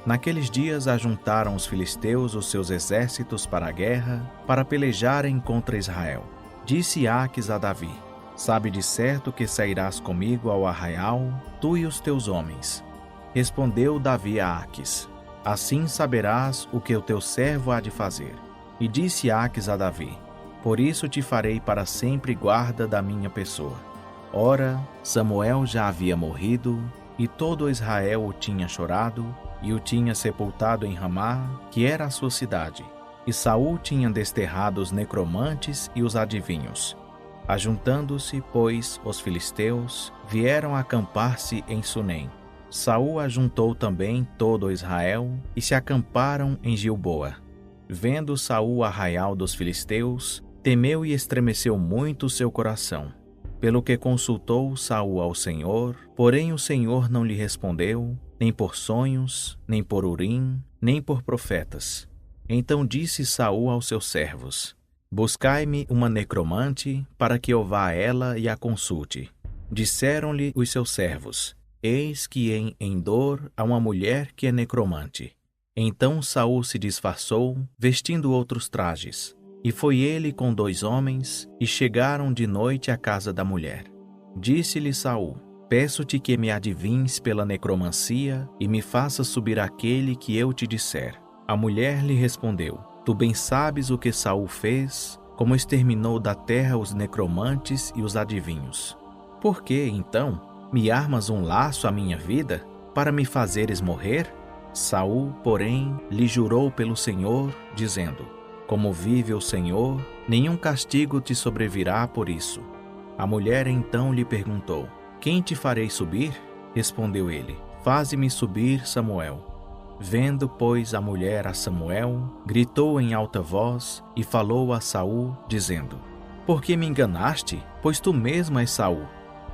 Naqueles dias ajuntaram os filisteus os seus exércitos para a guerra, para pelejarem contra Israel. Disse Aquis a Davi: Sabe de certo que sairás comigo ao arraial, tu e os teus homens. Respondeu Davi a Aquis: Assim saberás o que o teu servo há de fazer. E disse Aquis a Davi: Por isso te farei para sempre guarda da minha pessoa. Ora, Samuel já havia morrido, e todo Israel o tinha chorado, e o tinha sepultado em Ramá, que era a sua cidade. E Saul tinha desterrado os necromantes e os adivinhos. Ajuntando-se, pois, os filisteus, vieram acampar-se em Sunem. Saul ajuntou também todo o Israel e se acamparam em Gilboa. Vendo Saul o arraial dos filisteus, temeu e estremeceu muito o seu coração. Pelo que consultou Saul ao Senhor, porém o Senhor não lhe respondeu, nem por sonhos, nem por Urim, nem por profetas. Então disse Saul aos seus servos: Buscai-me uma necromante, para que eu vá a ela e a consulte. Disseram-lhe os seus servos: Eis que em Endor há uma mulher que é necromante. Então Saul se disfarçou, vestindo outros trajes. E foi ele com 2 homens, e chegaram de noite à casa da mulher. Disse-lhe Saul: Peço-te que me adivinhes pela necromancia e me faças subir aquele que eu te disser. A mulher lhe respondeu: Tu bem sabes o que Saul fez, como exterminou da terra os necromantes e os adivinhos. Por que, então, me armas um laço à minha vida, para me fazeres morrer? Saul, porém, lhe jurou pelo Senhor, dizendo: Como vive o Senhor, nenhum castigo te sobrevirá por isso. A mulher então lhe perguntou: Quem te farei subir? Respondeu ele: Faze-me subir Samuel. Vendo, pois, a mulher a Samuel, gritou em alta voz e falou a Saul, dizendo: Por que me enganaste? Pois tu mesmo és Saul.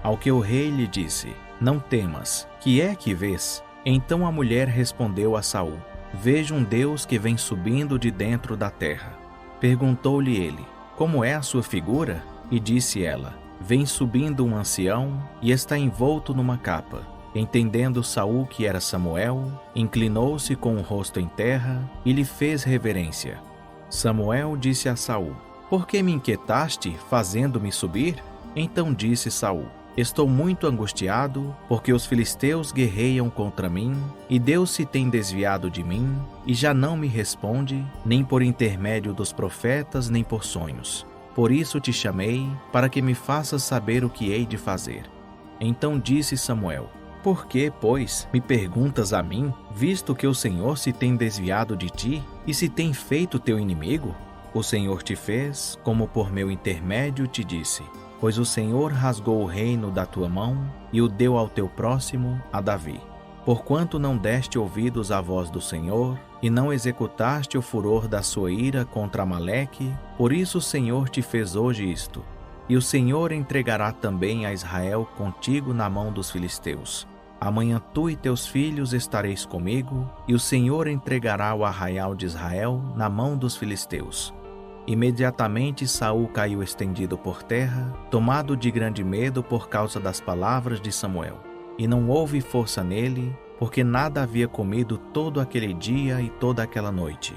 Ao que o rei lhe disse: Não temas, que é que vês? Então a mulher respondeu a Saul: Vejo um Deus que vem subindo de dentro da terra. Perguntou-lhe ele: Como é a sua figura? E disse ela: Vem subindo um ancião e está envolto numa capa. Entendendo Saul que era Samuel, inclinou-se com o rosto em terra e lhe fez reverência. Samuel disse a Saul: Por que me inquietaste, fazendo-me subir? Então disse Saul: Estou muito angustiado, porque os filisteus guerreiam contra mim, e Deus se tem desviado de mim, e já não me responde, nem por intermédio dos profetas, nem por sonhos. Por isso te chamei, para que me faças saber o que hei de fazer. Então disse Samuel: Por que, pois, me perguntas a mim, visto que o Senhor se tem desviado de ti, e se tem feito teu inimigo? O Senhor te fez, como por meu intermédio te disse. Pois o Senhor rasgou o reino da tua mão e o deu ao teu próximo, a Davi. Porquanto não deste ouvidos à voz do Senhor, e não executaste o furor da sua ira contra Amaleque, por isso o Senhor te fez hoje isto. E o Senhor entregará também a Israel contigo na mão dos filisteus. Amanhã tu e teus filhos estareis comigo, e o Senhor entregará o arraial de Israel na mão dos filisteus. Imediatamente Saul caiu estendido por terra, tomado de grande medo por causa das palavras de Samuel. E não houve força nele, porque nada havia comido todo aquele dia e toda aquela noite.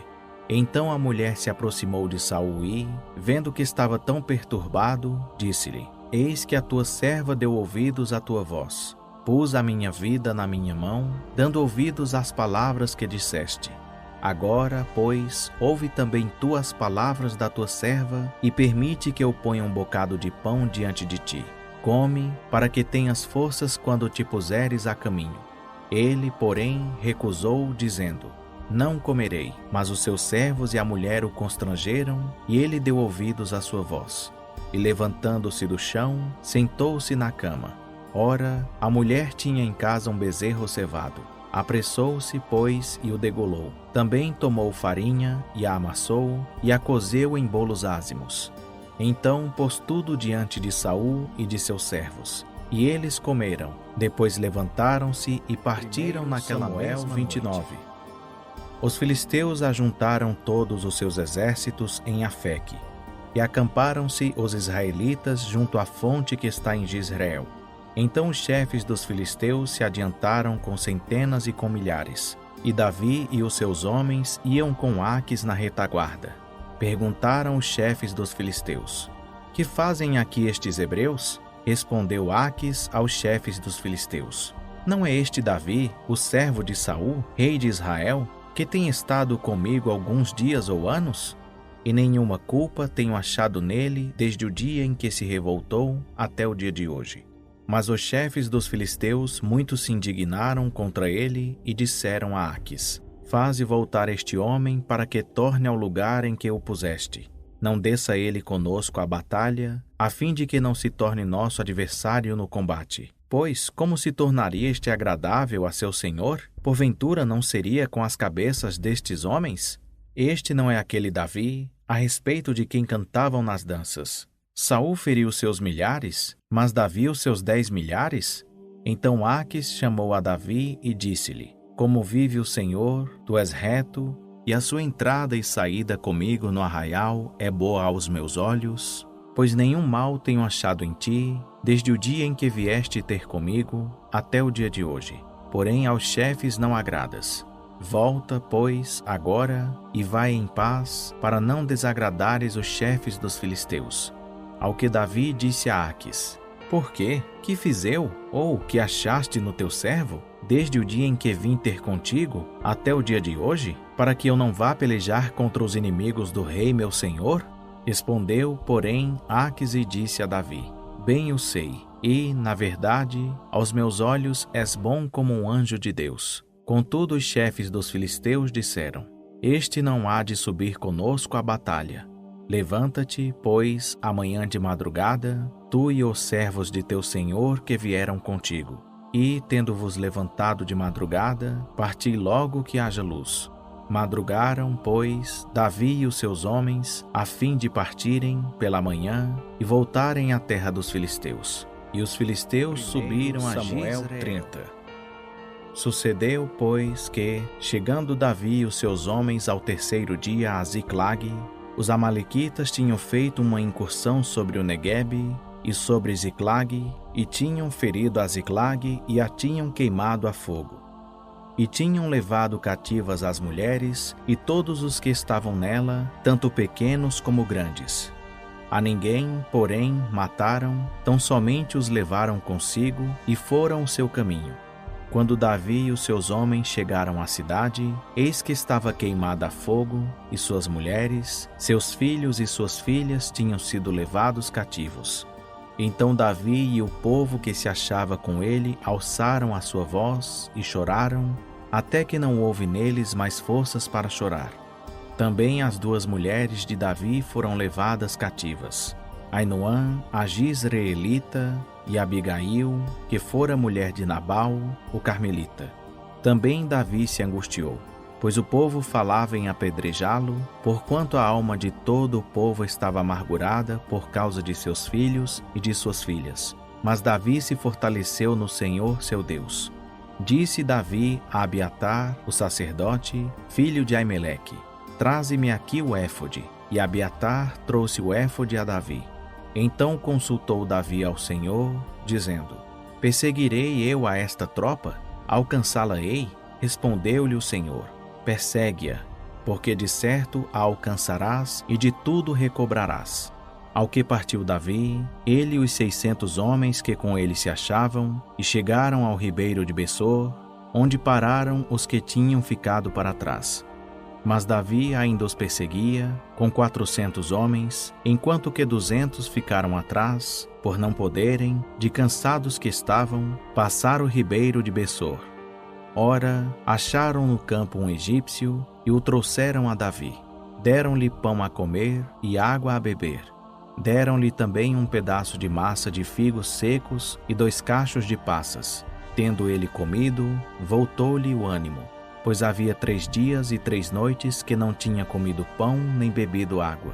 Então a mulher se aproximou de Saul e, vendo que estava tão perturbado, disse-lhe: Eis que a tua serva deu ouvidos à tua voz. Pus a minha vida na minha mão, dando ouvidos às palavras que disseste. Agora, pois, ouve também tu as palavras da tua serva e permite que eu ponha um bocado de pão diante de ti. Come, para que tenhas forças quando te puseres a caminho. Ele, porém, recusou, dizendo: Não comerei. Mas os seus servos e a mulher o constrangeram, e ele deu ouvidos à sua voz. E levantando-se do chão, sentou-se na cama. Ora, a mulher tinha em casa um bezerro cevado. Apressou-se, pois, e o degolou. Também tomou farinha, e a amassou, e a cozeu em bolos ázimos. Então pôs tudo diante de Saul e de seus servos. E eles comeram. Depois levantaram-se e partiram naquela mesma 29. Os filisteus ajuntaram todos os seus exércitos em Afeque. E acamparam-se os israelitas junto à fonte que está em Jezreel. Então os chefes dos filisteus se adiantaram com centenas e com milhares, e Davi e os seus homens iam com Aquis na retaguarda. Perguntaram os chefes dos filisteus: Que fazem aqui estes hebreus? Respondeu Aquis aos chefes dos filisteus: Não é este Davi, o servo de Saul, rei de Israel, que tem estado comigo alguns dias ou anos? E nenhuma culpa tenho achado nele desde o dia em que se revoltou até o dia de hoje. Mas os chefes dos filisteus muito se indignaram contra ele e disseram a Aquis: Faze voltar este homem para que torne ao lugar em que o puseste. Não desça ele conosco à batalha, a fim de que não se torne nosso adversário no combate. Pois, como se tornaria este agradável a seu senhor? Porventura não seria com as cabeças destes homens? Este não é aquele Davi, a respeito de quem cantavam nas danças. Saul feriu seus milhares, mas Davi os seus 10 milhares? Então Aquis chamou a Davi e disse-lhe: Como vive o Senhor, tu és reto, e a sua entrada e saída comigo no arraial é boa aos meus olhos, pois nenhum mal tenho achado em ti, desde o dia em que vieste ter comigo, até o dia de hoje. Porém aos chefes não agradas. Volta, pois, agora, e vai em paz, para não desagradares os chefes dos filisteus. Ao que Davi disse a Aquis: Por quê? Que fiz eu? Ou que achaste no teu servo? Desde o dia em que vim ter contigo, até o dia de hoje, para que eu não vá pelejar contra os inimigos do rei meu senhor? Respondeu, porém, Aquis e disse a Davi: Bem o sei, e, na verdade, aos meus olhos és bom como um anjo de Deus. Contudo, os chefes dos filisteus disseram: Este não há de subir conosco à batalha. Levanta-te, pois, amanhã de madrugada, tu e os servos de teu senhor que vieram contigo. E, tendo-vos levantado de madrugada, parti logo que haja luz. Madrugaram, pois, Davi e os seus homens, a fim de partirem pela manhã e voltarem à terra dos filisteus. E os filisteus subiram a Samuel 30. Sucedeu, pois, que, chegando Davi e os seus homens ao terceiro dia a Ziclague, os amalequitas tinham feito uma incursão sobre o Neguebe e sobre Ziclague, e tinham ferido a Ziclague e a tinham queimado a fogo. E tinham levado cativas as mulheres e todos os que estavam nela, tanto pequenos como grandes. A ninguém, porém, mataram, tão somente os levaram consigo e foram o seu caminho. Quando Davi e os seus homens chegaram à cidade, eis que estava queimada a fogo, e suas mulheres, seus filhos e suas filhas tinham sido levados cativos. Então Davi e o povo que se achava com ele alçaram a sua voz e choraram, até que não houve neles mais forças para chorar. Também as duas mulheres de Davi foram levadas cativas: Ainoã, a Jizreelita, e Abigail, que fora mulher de Nabal, o carmelita. Também Davi se angustiou, pois o povo falava em apedrejá-lo, porquanto a alma de todo o povo estava amargurada por causa de seus filhos e de suas filhas. Mas Davi se fortaleceu no Senhor seu Deus. Disse Davi a Abiatar, o sacerdote, filho de Aimeleque: Traze-me aqui o éfode. E Abiatar trouxe o éfode a Davi. Então consultou Davi ao Senhor, dizendo: Perseguirei eu a esta tropa? Alcançá-la-ei? Respondeu-lhe o Senhor: Persegue-a, porque de certo a alcançarás e de tudo recobrarás. Ao que partiu Davi, ele e os 600 homens que com ele se achavam, e chegaram ao ribeiro de Besor, onde pararam os que tinham ficado para trás. Mas Davi ainda os perseguia, com 400 homens, enquanto que 200 ficaram atrás, por não poderem, de cansados que estavam, passar o ribeiro de Besor. Ora, acharam no campo um egípcio, e o trouxeram a Davi. Deram-lhe pão a comer e água a beber. Deram-lhe também um pedaço de massa de figos secos e 2 cachos de passas. Tendo ele comido, voltou-lhe o ânimo, pois havia 3 dias e 3 noites que não tinha comido pão nem bebido água.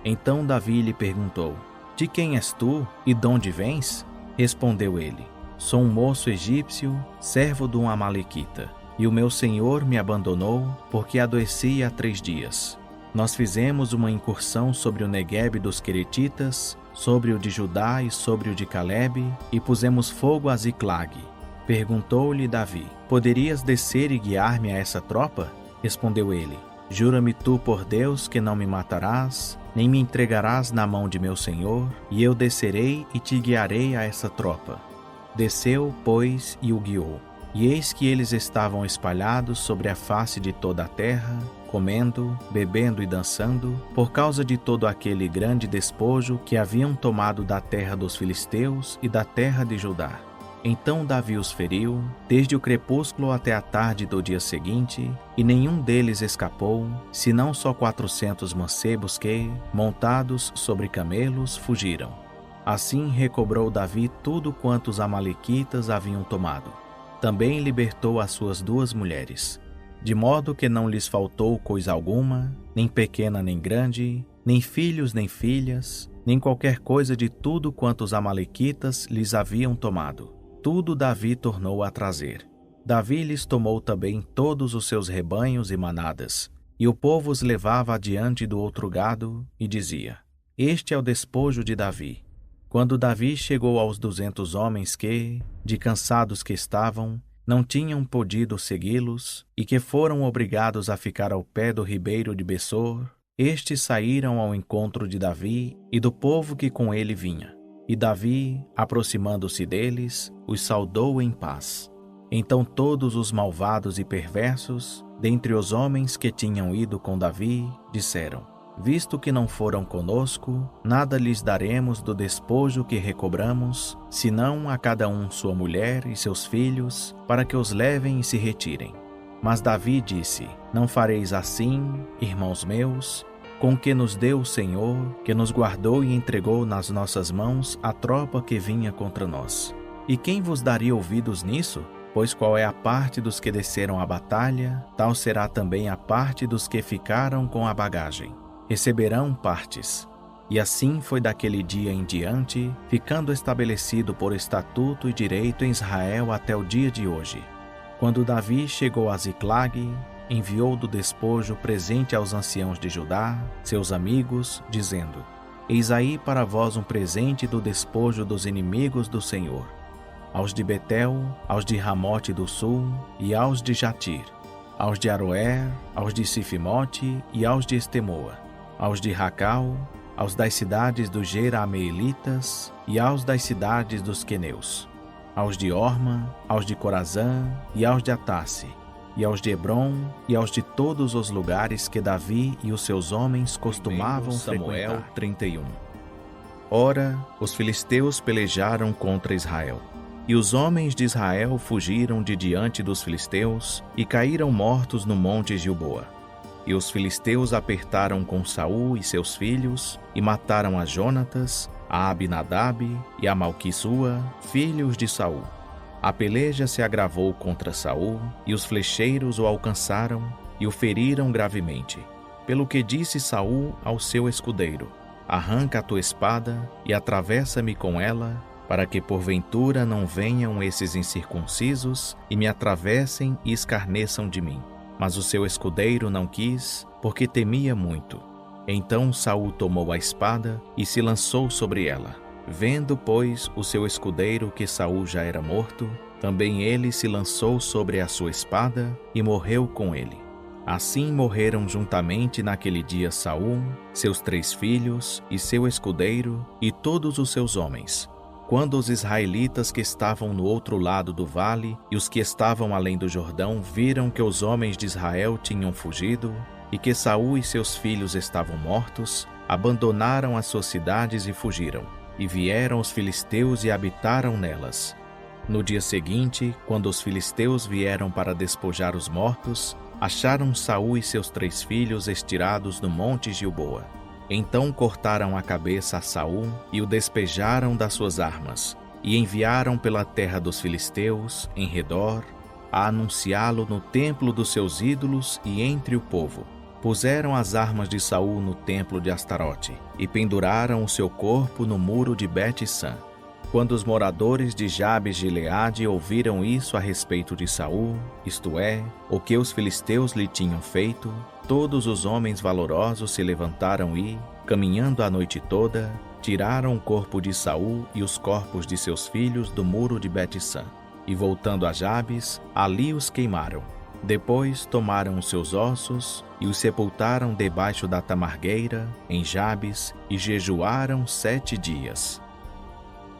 Então Davi lhe perguntou: De quem és tu e de onde vens? Respondeu ele: Sou um moço egípcio, servo de um amalequita, e o meu senhor me abandonou porque adoeci há 3 dias. Nós fizemos uma incursão sobre o Neguebe dos Queretitas, sobre o de Judá e sobre o de Calebe, e pusemos fogo a Ziclague. Perguntou-lhe Davi: Poderias descer e guiar-me a essa tropa? Respondeu ele: Jura-me tu por Deus que não me matarás, nem me entregarás na mão de meu senhor, e eu descerei e te guiarei a essa tropa. Desceu, pois, e o guiou. E eis que eles estavam espalhados sobre a face de toda a terra, comendo, bebendo e dançando, por causa de todo aquele grande despojo que haviam tomado da terra dos filisteus e da terra de Judá. Então Davi os feriu, desde o crepúsculo até a tarde do dia seguinte, e nenhum deles escapou, senão só 400 mancebos que, montados sobre camelos, fugiram. Assim recobrou Davi tudo quanto os amalequitas haviam tomado. Também libertou as suas 2 mulheres, de modo que não lhes faltou coisa alguma, nem pequena nem grande, nem filhos nem filhas, nem qualquer coisa de tudo quanto os amalequitas lhes haviam tomado. Tudo Davi tornou a trazer. Davi lhes tomou também todos os seus rebanhos e manadas, e o povo os levava adiante do outro gado, e dizia: Este é o despojo de Davi. Quando Davi chegou aos 200 homens que, de cansados que estavam, não tinham podido segui-los e que foram obrigados a ficar ao pé do ribeiro de Besor, estes saíram ao encontro de Davi e do povo que com ele vinha. E Davi, aproximando-se deles, os saudou em paz. Então todos os malvados e perversos, dentre os homens que tinham ido com Davi, disseram: visto que não foram conosco, nada lhes daremos do despojo que recobramos, senão a cada um sua mulher e seus filhos, para que os levem e se retirem. Mas Davi disse: não fareis assim, irmãos meus, com que nos deu o Senhor, que nos guardou e entregou nas nossas mãos a tropa que vinha contra nós. E quem vos daria ouvidos nisso? Pois qual é a parte dos que desceram à batalha, tal será também a parte dos que ficaram com a bagagem. Receberão partes. E assim foi daquele dia em diante, ficando estabelecido por estatuto e direito em Israel até o dia de hoje. Quando Davi chegou a Ziclag, enviou do despojo presente aos anciãos de Judá, seus amigos, dizendo: eis aí para vós um presente do despojo dos inimigos do Senhor. Aos de Betel, aos de Ramote do sul e aos de Jatir, aos de Aroer, aos de Sifimote e aos de Estemoa, aos de Racal, aos das cidades dos Jerameelitas e aos das cidades dos Queneus, aos de Orma, aos de Corazã e aos de Atasse, e aos de Hebron e aos de todos os lugares que Davi e os seus homens costumavam frequentar. 31. Ora, os filisteus pelejaram contra Israel. E os homens de Israel fugiram de diante dos filisteus e caíram mortos no monte Gilboa. E os filisteus apertaram com Saul e seus filhos e mataram a Jonatas, a Abinadab e a Malquissua, filhos de Saul. A peleja se agravou contra Saul e os flecheiros o alcançaram e o feriram gravemente. Pelo que disse Saul ao seu escudeiro: arranca a tua espada e atravessa-me com ela, para que porventura não venham esses incircuncisos e me atravessem e escarneçam de mim. Mas o seu escudeiro não quis, porque temia muito. Então Saul tomou a espada e se lançou sobre ela. Vendo, pois, o seu escudeiro que Saul já era morto, também ele se lançou sobre a sua espada e morreu com ele. Assim morreram juntamente naquele dia Saul, seus 3 filhos e seu escudeiro e todos os seus homens. Quando os israelitas que estavam no outro lado do vale e os que estavam além do Jordão viram que os homens de Israel tinham fugido e que Saul e seus filhos estavam mortos, abandonaram as suas cidades e fugiram. E vieram os filisteus e habitaram nelas. No dia seguinte, quando os filisteus vieram para despojar os mortos, acharam Saul e seus 3 filhos estirados no monte Gilboa. Então cortaram a cabeça a Saul e o despejaram das suas armas, e enviaram pela terra dos filisteus, em redor, a anunciá-lo no templo dos seus ídolos e entre o povo. Puseram as armas de Saul no templo de Astarote, e penduraram o seu corpo no muro de Bet-San. Quando os moradores de Jabes de Gileade ouviram isso a respeito de Saul, isto é, o que os filisteus lhe tinham feito, todos os homens valorosos se levantaram e, caminhando a noite toda, tiraram o corpo de Saul e os corpos de seus filhos do muro de Bet-San. E voltando a Jabes, ali os queimaram. Depois tomaram os seus ossos e os sepultaram debaixo da tamargueira, em Jabes, e jejuaram 7 dias.